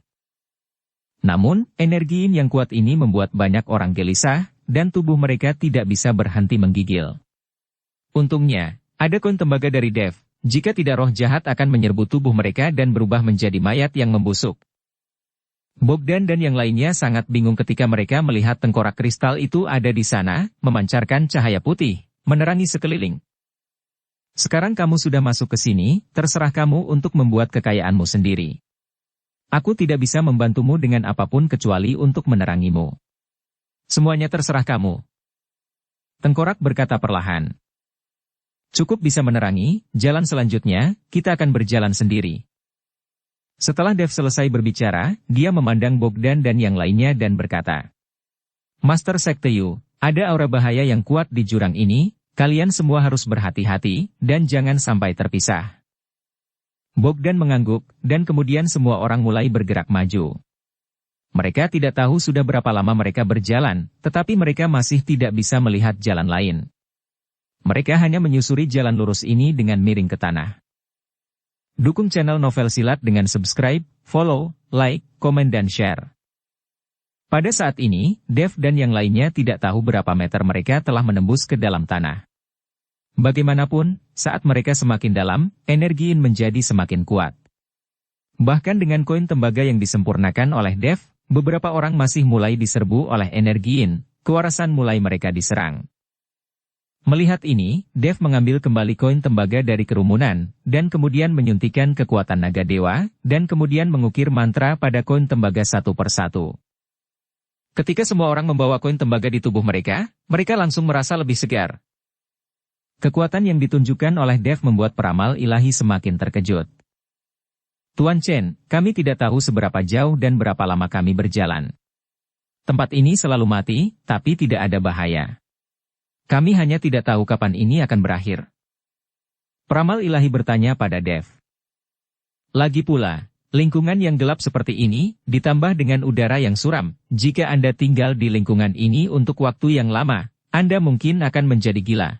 Namun, energi yang kuat ini membuat banyak orang gelisah, dan tubuh mereka tidak bisa berhenti menggigil. Untungnya, ada koin tembaga dari Dev, jika tidak roh jahat akan menyerbu tubuh mereka dan berubah menjadi mayat yang membusuk. Bogdan dan yang lainnya sangat bingung ketika mereka melihat tengkorak kristal itu ada di sana, memancarkan cahaya putih, menerangi sekeliling. Sekarang kamu sudah masuk ke sini, terserah kamu untuk membuat kekayaanmu sendiri. Aku tidak bisa membantumu dengan apapun kecuali untuk menerangimu. Semuanya terserah kamu. Tengkorak berkata perlahan. Cukup bisa menerangi, jalan selanjutnya, kita akan berjalan sendiri. Setelah Dev selesai berbicara, dia memandang Bogdan dan yang lainnya dan berkata. Master Sekte Yu, ada aura bahaya yang kuat di jurang ini, kalian semua harus berhati-hati, dan jangan sampai terpisah. Bogdan mengangguk, dan kemudian semua orang mulai bergerak maju. Mereka tidak tahu sudah berapa lama mereka berjalan, tetapi mereka masih tidak bisa melihat jalan lain. Mereka hanya menyusuri jalan lurus ini dengan miring ke tanah. Dukung channel Novel Silat dengan subscribe, follow, like, komen dan share. Pada saat ini, Dev dan yang lainnya tidak tahu berapa meter mereka telah menembus ke dalam tanah. Bagaimanapun, saat mereka semakin dalam, energi menjadi semakin kuat. Bahkan dengan koin tembaga yang disempurnakan oleh Dev, beberapa orang masih mulai diserbu oleh energi kewarasan mulai mereka diserang. Melihat ini, Dev mengambil kembali koin tembaga dari kerumunan, dan kemudian menyuntikkan kekuatan naga dewa, dan kemudian mengukir mantra pada koin tembaga satu persatu. Ketika semua orang membawa koin tembaga di tubuh mereka, mereka langsung merasa lebih segar. Kekuatan yang ditunjukkan oleh Dev membuat peramal ilahi semakin terkejut. Tuan Chen, kami tidak tahu seberapa jauh dan berapa lama kami berjalan. Tempat ini selalu mati, tapi tidak ada bahaya. Kami hanya tidak tahu kapan ini akan berakhir. Peramal ilahi bertanya pada Dev. Lagi pula, lingkungan yang gelap seperti ini, ditambah dengan udara yang suram, jika Anda tinggal di lingkungan ini untuk waktu yang lama, Anda mungkin akan menjadi gila.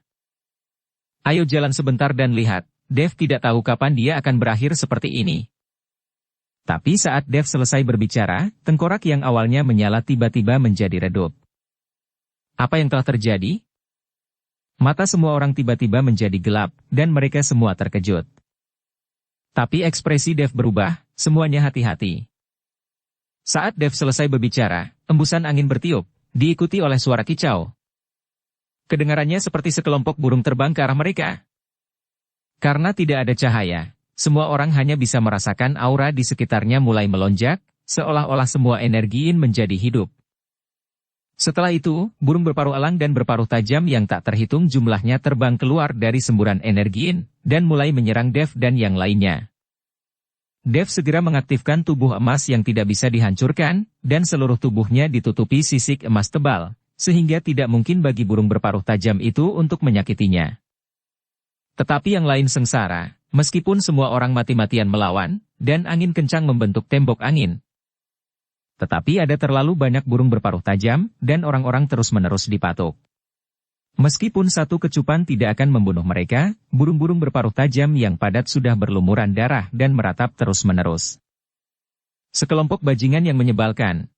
Ayo jalan sebentar dan lihat, Dev tidak tahu kapan dia akan berakhir seperti ini. Tapi saat Dev selesai berbicara, tengkorak yang awalnya menyala tiba-tiba menjadi redup. Apa yang telah terjadi? Mata semua orang tiba-tiba menjadi gelap, dan mereka semua terkejut. Tapi ekspresi Dev berubah, semuanya hati-hati. Saat Dev selesai berbicara, embusan angin bertiup, diikuti oleh suara kicau. Kedengarannya seperti sekelompok burung terbang ke arah mereka. Karena tidak ada cahaya, semua orang hanya bisa merasakan aura di sekitarnya mulai melonjak, seolah-olah semua energi menjadi hidup. Setelah itu, burung berparuh elang dan berparuh tajam yang tak terhitung jumlahnya terbang keluar dari semburan energi dan mulai menyerang Dev dan yang lainnya. Dev segera mengaktifkan tubuh emas yang tidak bisa dihancurkan, dan seluruh tubuhnya ditutupi sisik emas tebal, sehingga tidak mungkin bagi burung berparuh tajam itu untuk menyakitinya. Tetapi yang lain sengsara. Meskipun semua orang mati-matian melawan, dan angin kencang membentuk tembok angin. Tetapi ada terlalu banyak burung berparuh tajam, dan orang-orang terus-menerus dipatuk. Meskipun satu kecupan tidak akan membunuh mereka, burung-burung berparuh tajam yang padat sudah berlumuran darah dan meratap terus-menerus. Sekelompok bajingan yang menyebalkan.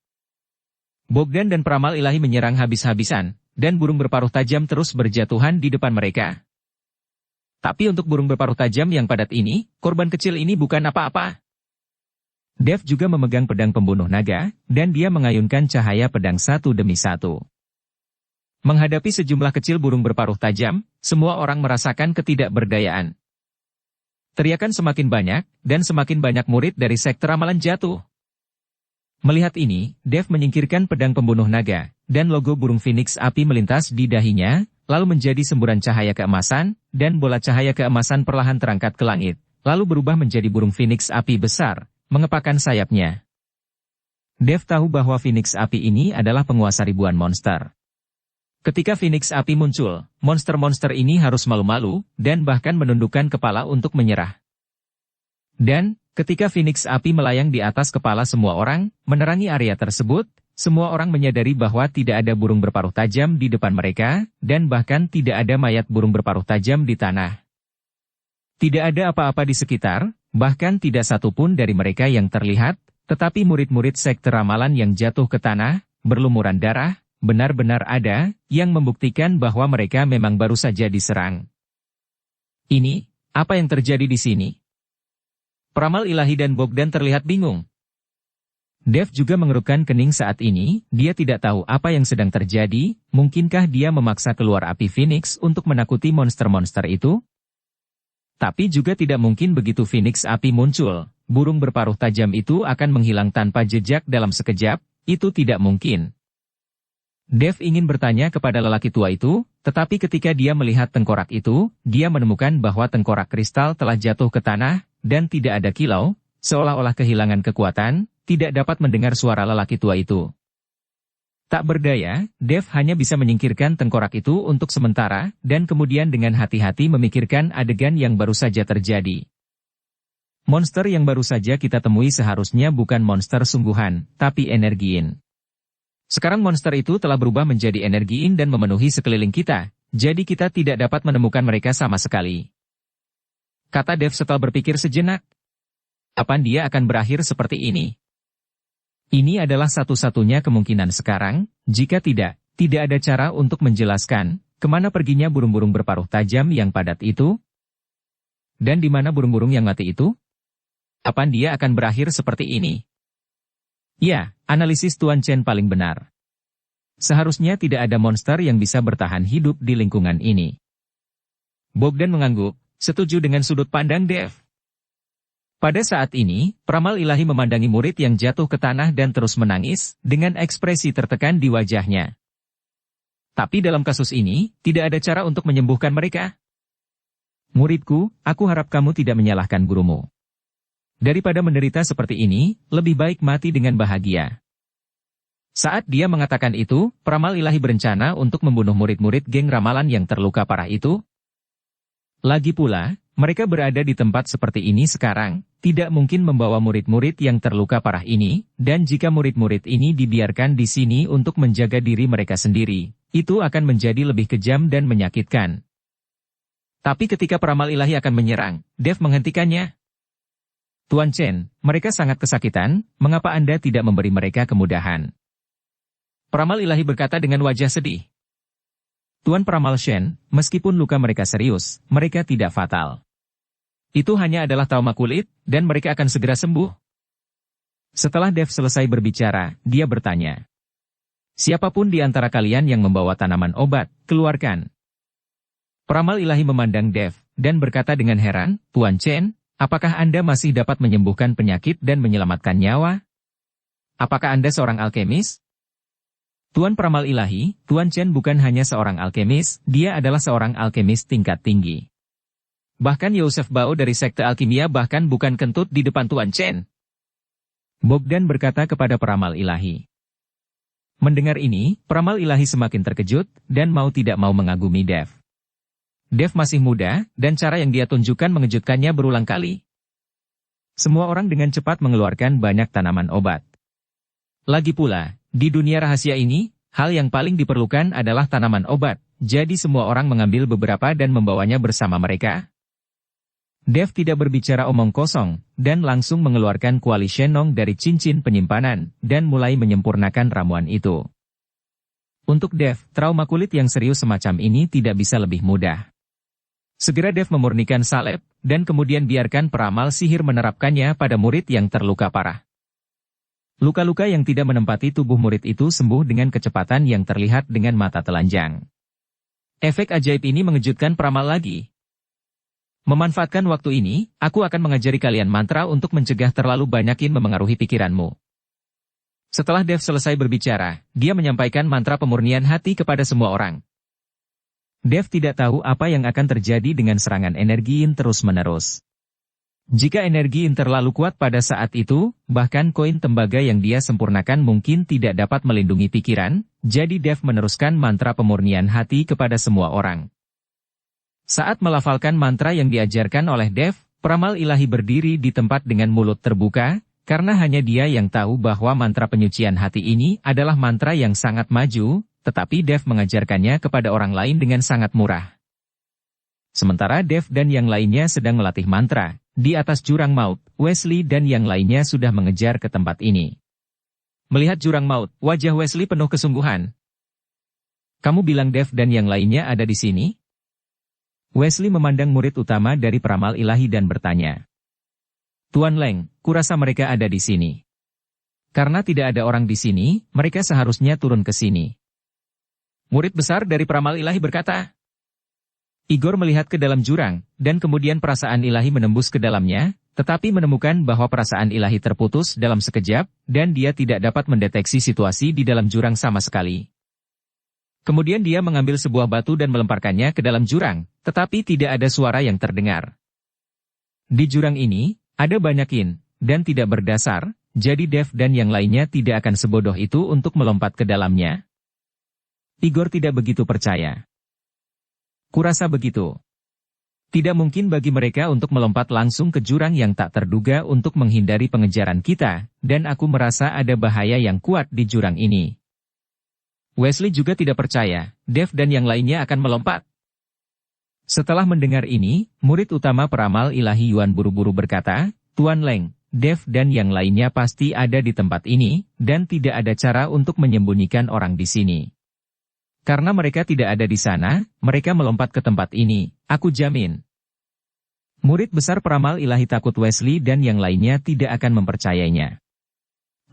Bogdan dan peramal ilahi menyerang habis-habisan, dan burung berparuh tajam terus berjatuhan di depan mereka. Tapi untuk burung berparuh tajam yang padat ini, korban kecil ini bukan apa-apa. Dev juga memegang pedang pembunuh naga, dan dia mengayunkan cahaya pedang satu demi satu. Menghadapi sejumlah kecil burung berparuh tajam, semua orang merasakan ketidakberdayaan. Teriakan semakin banyak, dan semakin banyak murid dari sekte ramalan jatuh. Melihat ini, Dev menyingkirkan pedang pembunuh naga, dan logo burung Phoenix api melintas di dahinya, lalu menjadi semburan cahaya keemasan, dan bola cahaya keemasan perlahan terangkat ke langit, lalu berubah menjadi burung Phoenix api besar, mengepakkan sayapnya. Dev tahu bahwa Phoenix api ini adalah penguasa ribuan monster. Ketika Phoenix api muncul, monster-monster ini harus malu-malu, dan bahkan menundukkan kepala untuk menyerah. Dan, ketika Phoenix api melayang di atas kepala semua orang, menerangi area tersebut, semua orang menyadari bahwa tidak ada burung berparuh tajam di depan mereka, dan bahkan tidak ada mayat burung berparuh tajam di tanah. Tidak ada apa-apa di sekitar, bahkan tidak satu pun dari mereka yang terlihat, tetapi murid-murid sekte ramalan yang jatuh ke tanah, berlumuran darah, benar-benar ada, yang membuktikan bahwa mereka memang baru saja diserang. Ini, apa yang terjadi di sini? Peramal ilahi dan Bogdan terlihat bingung. Dev juga mengerutkan kening saat ini, dia tidak tahu apa yang sedang terjadi, mungkinkah dia memaksa keluar api Phoenix untuk menakuti monster-monster itu? Tapi juga tidak mungkin begitu Phoenix api muncul, burung berparuh tajam itu akan menghilang tanpa jejak dalam sekejap, itu tidak mungkin. Dev ingin bertanya kepada lelaki tua itu, tetapi ketika dia melihat tengkorak itu, dia menemukan bahwa tengkorak kristal telah jatuh ke tanah, dan tidak ada kilau, seolah-olah kehilangan kekuatan, tidak dapat mendengar suara lelaki tua itu. Tak berdaya, Dev hanya bisa menyingkirkan tengkorak itu untuk sementara, dan kemudian dengan hati-hati memikirkan adegan yang baru saja terjadi. Monster yang baru saja kita temui seharusnya bukan monster sungguhan, tapi energiin. Sekarang monster itu telah berubah menjadi energiin dan memenuhi sekeliling kita, jadi kita tidak dapat menemukan mereka sama sekali. Kata Dev setelah berpikir sejenak. Kapan dia akan berakhir seperti ini? Ini adalah satu-satunya kemungkinan sekarang, jika tidak ada cara untuk menjelaskan, kemana perginya burung-burung berparuh tajam yang padat itu? Dan di mana burung-burung yang mati itu? Kapan dia akan berakhir seperti ini? Ya, analisis Tuan Chen paling benar. Seharusnya tidak ada monster yang bisa bertahan hidup di lingkungan ini. Bogdan mengangguk, setuju dengan sudut pandang Dev. Pada saat ini, peramal ilahi memandangi murid yang jatuh ke tanah dan terus menangis, dengan ekspresi tertekan di wajahnya. Tapi dalam kasus ini, tidak ada cara untuk menyembuhkan mereka. Muridku, aku harap kamu tidak menyalahkan gurumu. Daripada menderita seperti ini, lebih baik mati dengan bahagia. Saat dia mengatakan itu, peramal ilahi berencana untuk membunuh murid-murid geng ramalan yang terluka parah itu. Lagi pula, mereka berada di tempat seperti ini sekarang, tidak mungkin membawa murid-murid yang terluka parah ini, dan jika murid-murid ini dibiarkan di sini untuk menjaga diri mereka sendiri, itu akan menjadi lebih kejam dan menyakitkan. Tapi ketika peramal ilahi akan menyerang, Dev menghentikannya. Tuan Chen, mereka sangat kesakitan, mengapa Anda tidak memberi mereka kemudahan? Peramal ilahi berkata dengan wajah sedih. Tuan Peramal Shen, meskipun luka mereka serius, mereka tidak fatal. Itu hanya adalah trauma kulit, dan mereka akan segera sembuh. Setelah Dev selesai berbicara, dia bertanya. Siapapun di antara kalian yang membawa tanaman obat, keluarkan. Peramal ilahi memandang Dev, dan berkata dengan heran, Tuan Chen, apakah Anda masih dapat menyembuhkan penyakit dan menyelamatkan nyawa? Apakah Anda seorang alkemis? Tuan Peramal Ilahi, Tuan Chen bukan hanya seorang alkemis, dia adalah seorang alkemis tingkat tinggi. Bahkan Yosef Bao dari sekte alkimia bahkan bukan kentut di depan Tuan Chen. Bogdan berkata kepada Peramal Ilahi. Mendengar ini, Peramal Ilahi semakin terkejut, dan mau tidak mau mengagumi Dev. Dev masih muda, dan cara yang dia tunjukkan mengejutkannya berulang kali. Semua orang dengan cepat mengeluarkan banyak tanaman obat. Lagi pula, di dunia rahasia ini, hal yang paling diperlukan adalah tanaman obat, jadi semua orang mengambil beberapa dan membawanya bersama mereka. Dev tidak berbicara omong kosong, dan langsung mengeluarkan kuali Shenong dari cincin penyimpanan, dan mulai menyempurnakan ramuan itu. Untuk Dev, trauma kulit yang serius semacam ini tidak bisa lebih mudah. Segera Dev memurnikan salep, dan kemudian biarkan peramal sihir menerapkannya pada murid yang terluka parah. Luka-luka yang tidak menempati tubuh murid itu sembuh dengan kecepatan yang terlihat dengan mata telanjang. Efek ajaib ini mengejutkan peramal lagi. Memanfaatkan waktu ini, aku akan mengajari kalian mantra untuk mencegah terlalu banyakin memengaruhi pikiranmu. Setelah Dev selesai berbicara, dia menyampaikan mantra pemurnian hati kepada semua orang. Dev tidak tahu apa yang akan terjadi dengan serangan energi Yin terus-menerus. Jika energi Yin terlalu kuat pada saat itu, bahkan koin tembaga yang dia sempurnakan mungkin tidak dapat melindungi pikiran, jadi Dev meneruskan mantra pemurnian hati kepada semua orang. Saat melafalkan mantra yang diajarkan oleh Dev, peramal ilahi berdiri di tempat dengan mulut terbuka, karena hanya dia yang tahu bahwa mantra penyucian hati ini adalah mantra yang sangat maju, tetapi Dev mengajarkannya kepada orang lain dengan sangat murah. Sementara Dev dan yang lainnya sedang melatih mantra, di atas jurang maut, Wesley dan yang lainnya sudah mengejar ke tempat ini. Melihat jurang maut, wajah Wesley penuh kesungguhan. Kamu bilang Dev dan yang lainnya ada di sini? Wesley memandang murid utama dari peramal ilahi dan bertanya. Tuan Leng, kurasa mereka ada di sini. Karena tidak ada orang di sini, mereka seharusnya turun ke sini. Murid besar dari peramal ilahi berkata. Igor melihat ke dalam jurang, dan kemudian perasaan ilahi menembus ke dalamnya, tetapi menemukan bahwa perasaan ilahi terputus dalam sekejap, dan dia tidak dapat mendeteksi situasi di dalam jurang sama sekali. Kemudian dia mengambil sebuah batu dan melemparkannya ke dalam jurang, tetapi tidak ada suara yang terdengar. Di jurang ini, ada banyak Yin, dan tidak berdasar, jadi Dev dan yang lainnya tidak akan sebodoh itu untuk melompat ke dalamnya. Igor tidak begitu percaya. Kurasa begitu. Tidak mungkin bagi mereka untuk melompat langsung ke jurang yang tak terduga untuk menghindari pengejaran kita, dan aku merasa ada bahaya yang kuat di jurang ini. Wesley juga tidak percaya, Dev dan yang lainnya akan melompat. Setelah mendengar ini, murid utama peramal ilahi Yuan buru-buru berkata, Tuan Leng, Dev dan yang lainnya pasti ada di tempat ini, dan tidak ada cara untuk menyembunyikan orang di sini. Karena mereka tidak ada di sana, mereka melompat ke tempat ini, aku jamin. Murid besar peramal ilahi takut Wesley dan yang lainnya tidak akan mempercayainya.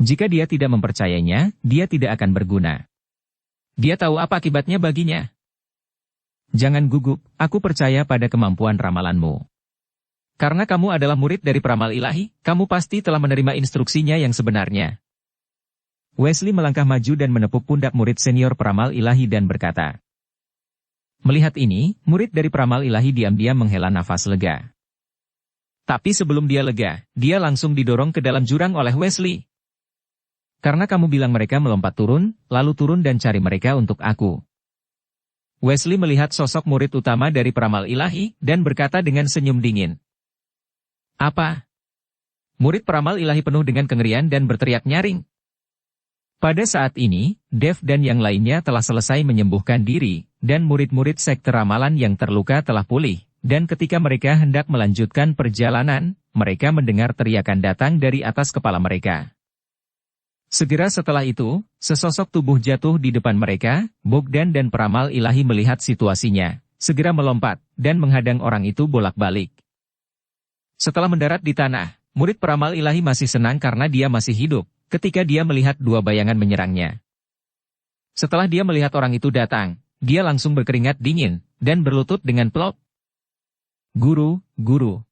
Jika dia tidak mempercayainya, dia tidak akan berguna. Dia tahu apa akibatnya baginya. Jangan gugup, aku percaya pada kemampuan ramalanmu. Karena kamu adalah murid dari peramal ilahi, kamu pasti telah menerima instruksinya yang sebenarnya. Wesley melangkah maju dan menepuk pundak murid senior peramal ilahi dan berkata. Melihat ini, murid dari peramal ilahi diam-diam menghela nafas lega. Tapi sebelum dia lega, dia langsung didorong ke dalam jurang oleh Wesley. Karena kamu bilang mereka melompat turun, lalu turun dan cari mereka untuk aku. Wesley melihat sosok murid utama dari peramal ilahi, dan berkata dengan senyum dingin. Apa? Murid peramal ilahi penuh dengan kengerian dan berteriak nyaring. Pada saat ini, Dev dan yang lainnya telah selesai menyembuhkan diri, dan murid-murid sekte ramalan yang terluka telah pulih, dan ketika mereka hendak melanjutkan perjalanan, mereka mendengar teriakan datang dari atas kepala mereka. Segera setelah itu, sesosok tubuh jatuh di depan mereka, Bogdan dan peramal ilahi melihat situasinya, segera melompat, dan menghadang orang itu bolak-balik. Setelah mendarat di tanah, murid peramal ilahi masih senang karena dia masih hidup. Ketika dia melihat dua bayangan menyerangnya. Setelah dia melihat orang itu datang, dia langsung berkeringat dingin, dan berlutut dengan plop. Guru, guru.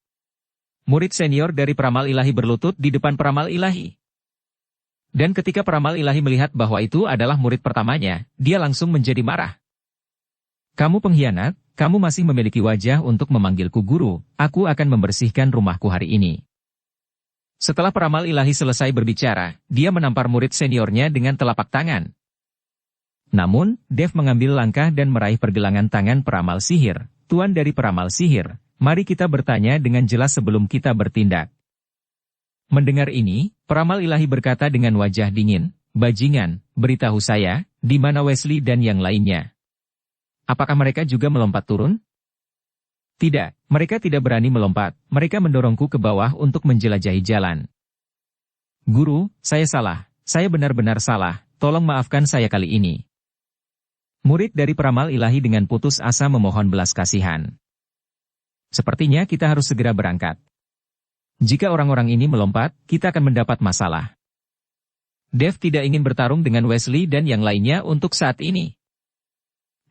Murid senior dari peramal ilahi berlutut di depan peramal ilahi. Dan ketika peramal ilahi melihat bahwa itu adalah murid pertamanya, dia langsung menjadi marah. Kamu pengkhianat, kamu masih memiliki wajah untuk memanggilku guru, aku akan membersihkan rumahku hari ini. Setelah peramal ilahi selesai berbicara, dia menampar murid seniornya dengan telapak tangan. Namun, Dev mengambil langkah dan meraih pergelangan tangan peramal sihir. Tuan dari peramal sihir, mari kita bertanya dengan jelas sebelum kita bertindak. Mendengar ini, peramal ilahi berkata dengan wajah dingin, Bajingan, beritahu saya, di mana Wesley dan yang lainnya. Apakah mereka juga melompat turun? Tidak, mereka tidak berani melompat, mereka mendorongku ke bawah untuk menjelajahi jalan. Guru, saya salah, saya benar-benar salah, tolong maafkan saya kali ini. Murid dari peramal ilahi dengan putus asa memohon belas kasihan. Sepertinya kita harus segera berangkat. Jika orang-orang ini melompat, kita akan mendapat masalah. Dev tidak ingin bertarung dengan Wesley dan yang lainnya untuk saat ini.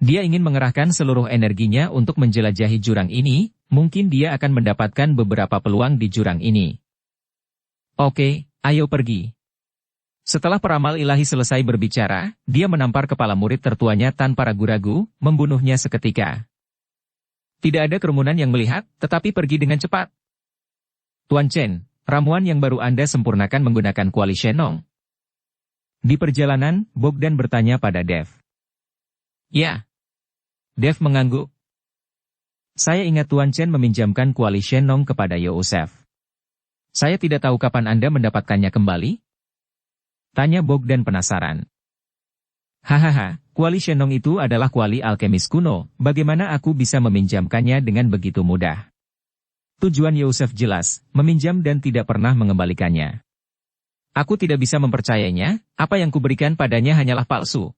Dia ingin mengerahkan seluruh energinya untuk menjelajahi jurang ini, mungkin dia akan mendapatkan beberapa peluang di jurang ini. Oke, ayo pergi. Setelah peramal ilahi selesai berbicara, dia menampar kepala murid tertuanya tanpa ragu-ragu, membunuhnya seketika. Tidak ada kerumunan yang melihat, tetapi pergi dengan cepat. Tuan Chen, ramuan yang baru Anda sempurnakan menggunakan kuali Shenong. Di perjalanan, Bogdan bertanya pada Dev. Ya. Dev mengangguk. Saya ingat Tuan Chen meminjamkan kuali Shenong kepada Yosef. Saya tidak tahu kapan Anda mendapatkannya kembali? Tanya Bogdan penasaran. Hahaha, kuali Shenong itu adalah kuali alkemis kuno, bagaimana aku bisa meminjamkannya dengan begitu mudah? Tujuan Yosef jelas, meminjam dan tidak pernah mengembalikannya. Aku tidak bisa mempercayainya, apa yang kuberikan padanya hanyalah palsu.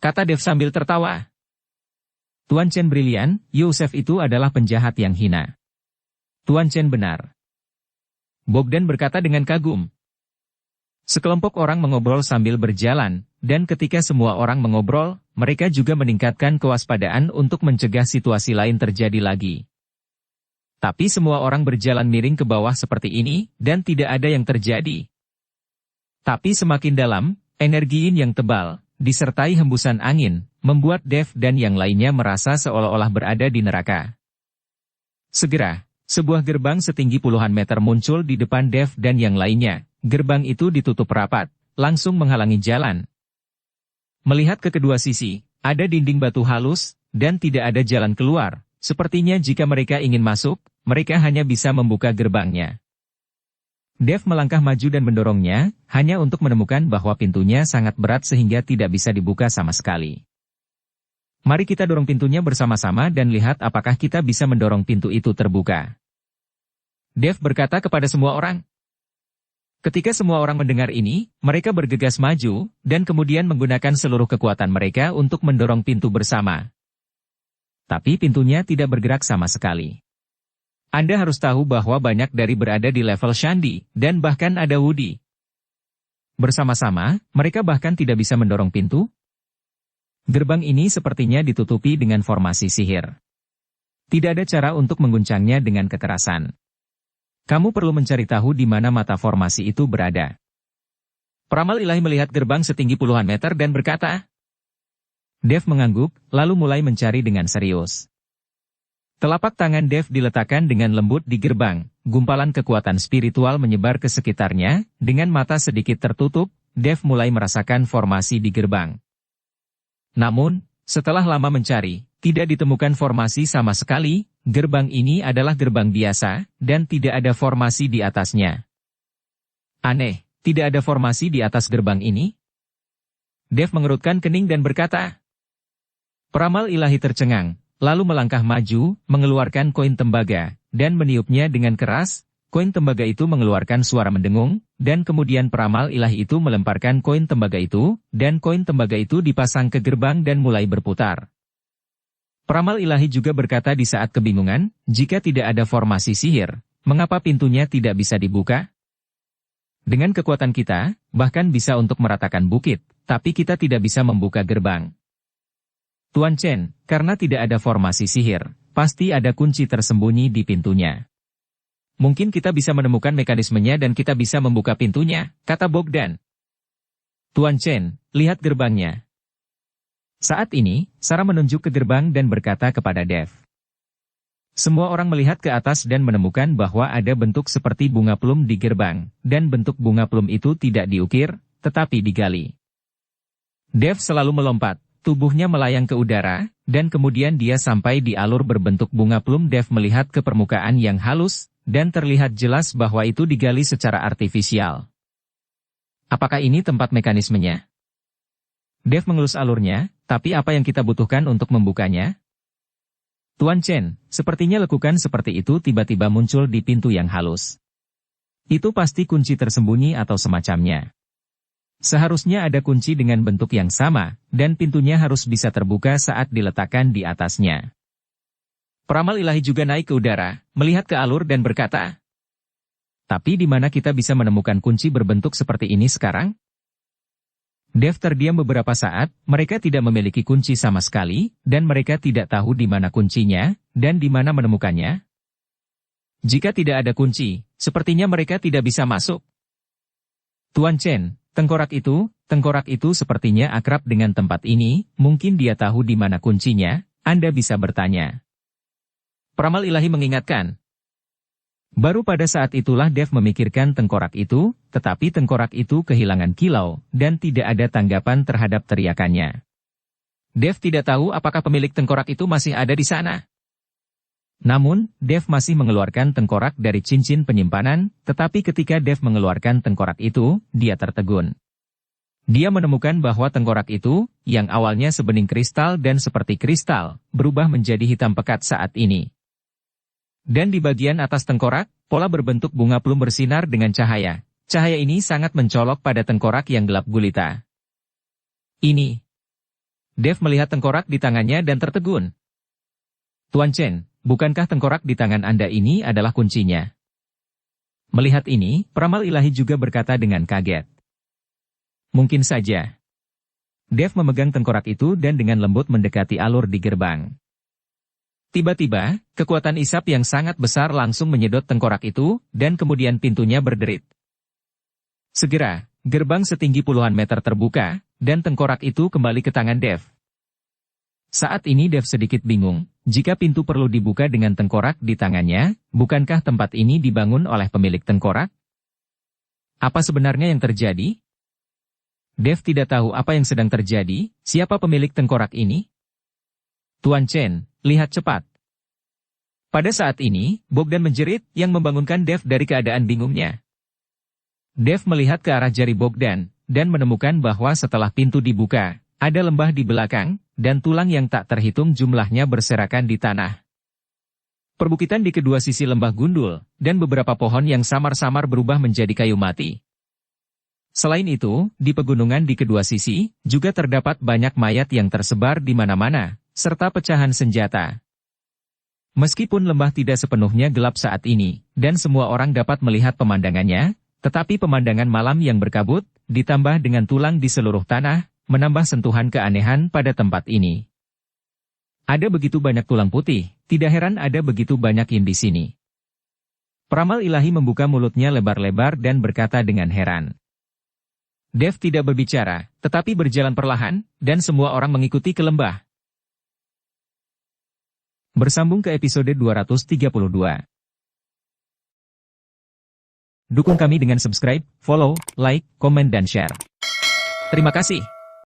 Kata Dev sambil tertawa. Tuan Chen brilian, Yosef itu adalah penjahat yang hina. Tuan Chen benar. Bogdan berkata dengan kagum. Sekelompok orang mengobrol sambil berjalan, dan ketika semua orang mengobrol, mereka juga meningkatkan kewaspadaan untuk mencegah situasi lain terjadi lagi. Tapi semua orang berjalan miring ke bawah seperti ini, dan tidak ada yang terjadi. Tapi semakin dalam, energi yin yang tebal, disertai hembusan angin, membuat Dev dan yang lainnya merasa seolah-olah berada di neraka. Segera, sebuah gerbang setinggi puluhan meter muncul di depan Dev dan yang lainnya. Gerbang itu ditutup rapat, langsung menghalangi jalan. Melihat ke kedua sisi, ada dinding batu halus, dan tidak ada jalan keluar. Sepertinya jika mereka ingin masuk, mereka hanya bisa membuka gerbangnya. Dev melangkah maju dan mendorongnya, hanya untuk menemukan bahwa pintunya sangat berat sehingga tidak bisa dibuka sama sekali. Mari kita dorong pintunya bersama-sama dan lihat apakah kita bisa mendorong pintu itu terbuka. Dev berkata kepada semua orang. Ketika semua orang mendengar ini, mereka bergegas maju, dan kemudian menggunakan seluruh kekuatan mereka untuk mendorong pintu bersama. Tapi pintunya tidak bergerak sama sekali. Anda harus tahu bahwa banyak dari berada di level Shandi, dan bahkan ada Wudi. Bersama-sama, mereka bahkan tidak bisa mendorong pintu. Gerbang ini sepertinya ditutupi dengan formasi sihir. Tidak ada cara untuk mengguncangnya dengan kekerasan. Kamu perlu mencari tahu di mana mata formasi itu berada. Peramal ilahi melihat gerbang setinggi puluhan meter dan berkata. Dev mengangguk, lalu mulai mencari dengan serius. Telapak tangan Dev diletakkan dengan lembut di gerbang, gumpalan kekuatan spiritual menyebar ke sekitarnya, dengan mata sedikit tertutup, Dev mulai merasakan formasi di gerbang. Namun, setelah lama mencari, tidak ditemukan formasi sama sekali, gerbang ini adalah gerbang biasa, dan tidak ada formasi di atasnya. Aneh, tidak ada formasi di atas gerbang ini? Dev mengerutkan kening dan berkata. Peramal ilahi tercengang. Lalu melangkah maju, mengeluarkan koin tembaga, dan meniupnya dengan keras, koin tembaga itu mengeluarkan suara mendengung, dan kemudian peramal ilahi itu melemparkan koin tembaga itu, dan koin tembaga itu dipasang ke gerbang dan mulai berputar. Peramal ilahi juga berkata di saat kebingungan, jika tidak ada formasi sihir, mengapa pintunya tidak bisa dibuka? Dengan kekuatan kita, bahkan bisa untuk meratakan bukit, tapi kita tidak bisa membuka gerbang. Tuan Chen, karena tidak ada formasi sihir, pasti ada kunci tersembunyi di pintunya. Mungkin kita bisa menemukan mekanismenya dan kita bisa membuka pintunya, kata Bogdan. Tuan Chen, lihat gerbangnya. Saat ini, Sarah menunjuk ke gerbang dan berkata kepada Dev. Semua orang melihat ke atas dan menemukan bahwa ada bentuk seperti bunga plum di gerbang, dan bentuk bunga plum itu tidak diukir, tetapi digali. Dev selalu melompat. Tubuhnya melayang ke udara, dan kemudian dia sampai di alur berbentuk bunga plum. Dev melihat ke permukaan yang halus, dan terlihat jelas bahwa itu digali secara artifisial. Apakah ini tempat mekanismenya? Dev mengelus alurnya, tapi apa yang kita butuhkan untuk membukanya? Tuan Chen, sepertinya lekukan seperti itu tiba-tiba muncul di pintu yang halus. Itu pasti kunci tersembunyi atau semacamnya. Seharusnya ada kunci dengan bentuk yang sama, dan pintunya harus bisa terbuka saat diletakkan di atasnya. Peramal ilahi juga naik ke udara, melihat ke alur dan berkata, Tapi di mana kita bisa menemukan kunci berbentuk seperti ini sekarang? Dev terdiam beberapa saat, mereka tidak memiliki kunci sama sekali, dan mereka tidak tahu di mana kuncinya, dan di mana menemukannya. Jika tidak ada kunci, sepertinya mereka tidak bisa masuk. Tuan Chen, tengkorak itu sepertinya akrab dengan tempat ini, mungkin dia tahu di mana kuncinya, Anda bisa bertanya. Peramal ilahi mengingatkan. Baru pada saat itulah Dev memikirkan tengkorak itu, tetapi tengkorak itu kehilangan kilau, dan tidak ada tanggapan terhadap teriakannya. Dev tidak tahu apakah pemilik tengkorak itu masih ada di sana. Namun, Dev masih mengeluarkan tengkorak dari cincin penyimpanan, tetapi ketika Dev mengeluarkan tengkorak itu, dia tertegun. Dia menemukan bahwa tengkorak itu, yang awalnya sebening kristal dan seperti kristal, berubah menjadi hitam pekat saat ini. Dan di bagian atas tengkorak, pola berbentuk bunga plum bersinar dengan cahaya. Cahaya ini sangat mencolok pada tengkorak yang gelap gulita. Ini. Dev melihat tengkorak di tangannya dan tertegun. Tuan Chen, bukankah tengkorak di tangan Anda ini adalah kuncinya? Melihat ini, peramal ilahi juga berkata dengan kaget. Mungkin saja. Dev memegang tengkorak itu dan dengan lembut mendekati alur di gerbang. Tiba-tiba, kekuatan isap yang sangat besar langsung menyedot tengkorak itu, dan kemudian pintunya berderit. Segera, gerbang setinggi puluhan meter terbuka, dan tengkorak itu kembali ke tangan Dev. Saat ini Dev sedikit bingung, jika pintu perlu dibuka dengan tengkorak di tangannya, bukankah tempat ini dibangun oleh pemilik tengkorak? Apa sebenarnya yang terjadi? Dev tidak tahu apa yang sedang terjadi, siapa pemilik tengkorak ini? Tuan Chen, lihat cepat. Pada saat ini, Bogdan menjerit yang membangunkan Dev dari keadaan bingungnya. Dev melihat ke arah jari Bogdan, dan menemukan bahwa setelah pintu dibuka, ada lembah di belakang, dan tulang yang tak terhitung jumlahnya berserakan di tanah. Perbukitan di kedua sisi lembah gundul, dan beberapa pohon yang samar-samar berubah menjadi kayu mati. Selain itu, di pegunungan di kedua sisi, juga terdapat banyak mayat yang tersebar di mana-mana, serta pecahan senjata. Meskipun lembah tidak sepenuhnya gelap saat ini, dan semua orang dapat melihat pemandangannya, tetapi pemandangan malam yang berkabut, ditambah dengan tulang di seluruh tanah, menambah sentuhan keanehan pada tempat ini. Ada begitu banyak tulang putih, tidak heran ada begitu banyak yin di sini. Peramal ilahi membuka mulutnya lebar-lebar dan berkata dengan heran. Dev tidak berbicara, tetapi berjalan perlahan, dan semua orang mengikuti ke lembah. Bersambung ke episode 232. Dukung kami dengan subscribe, follow, like, komen dan share. Terima kasih.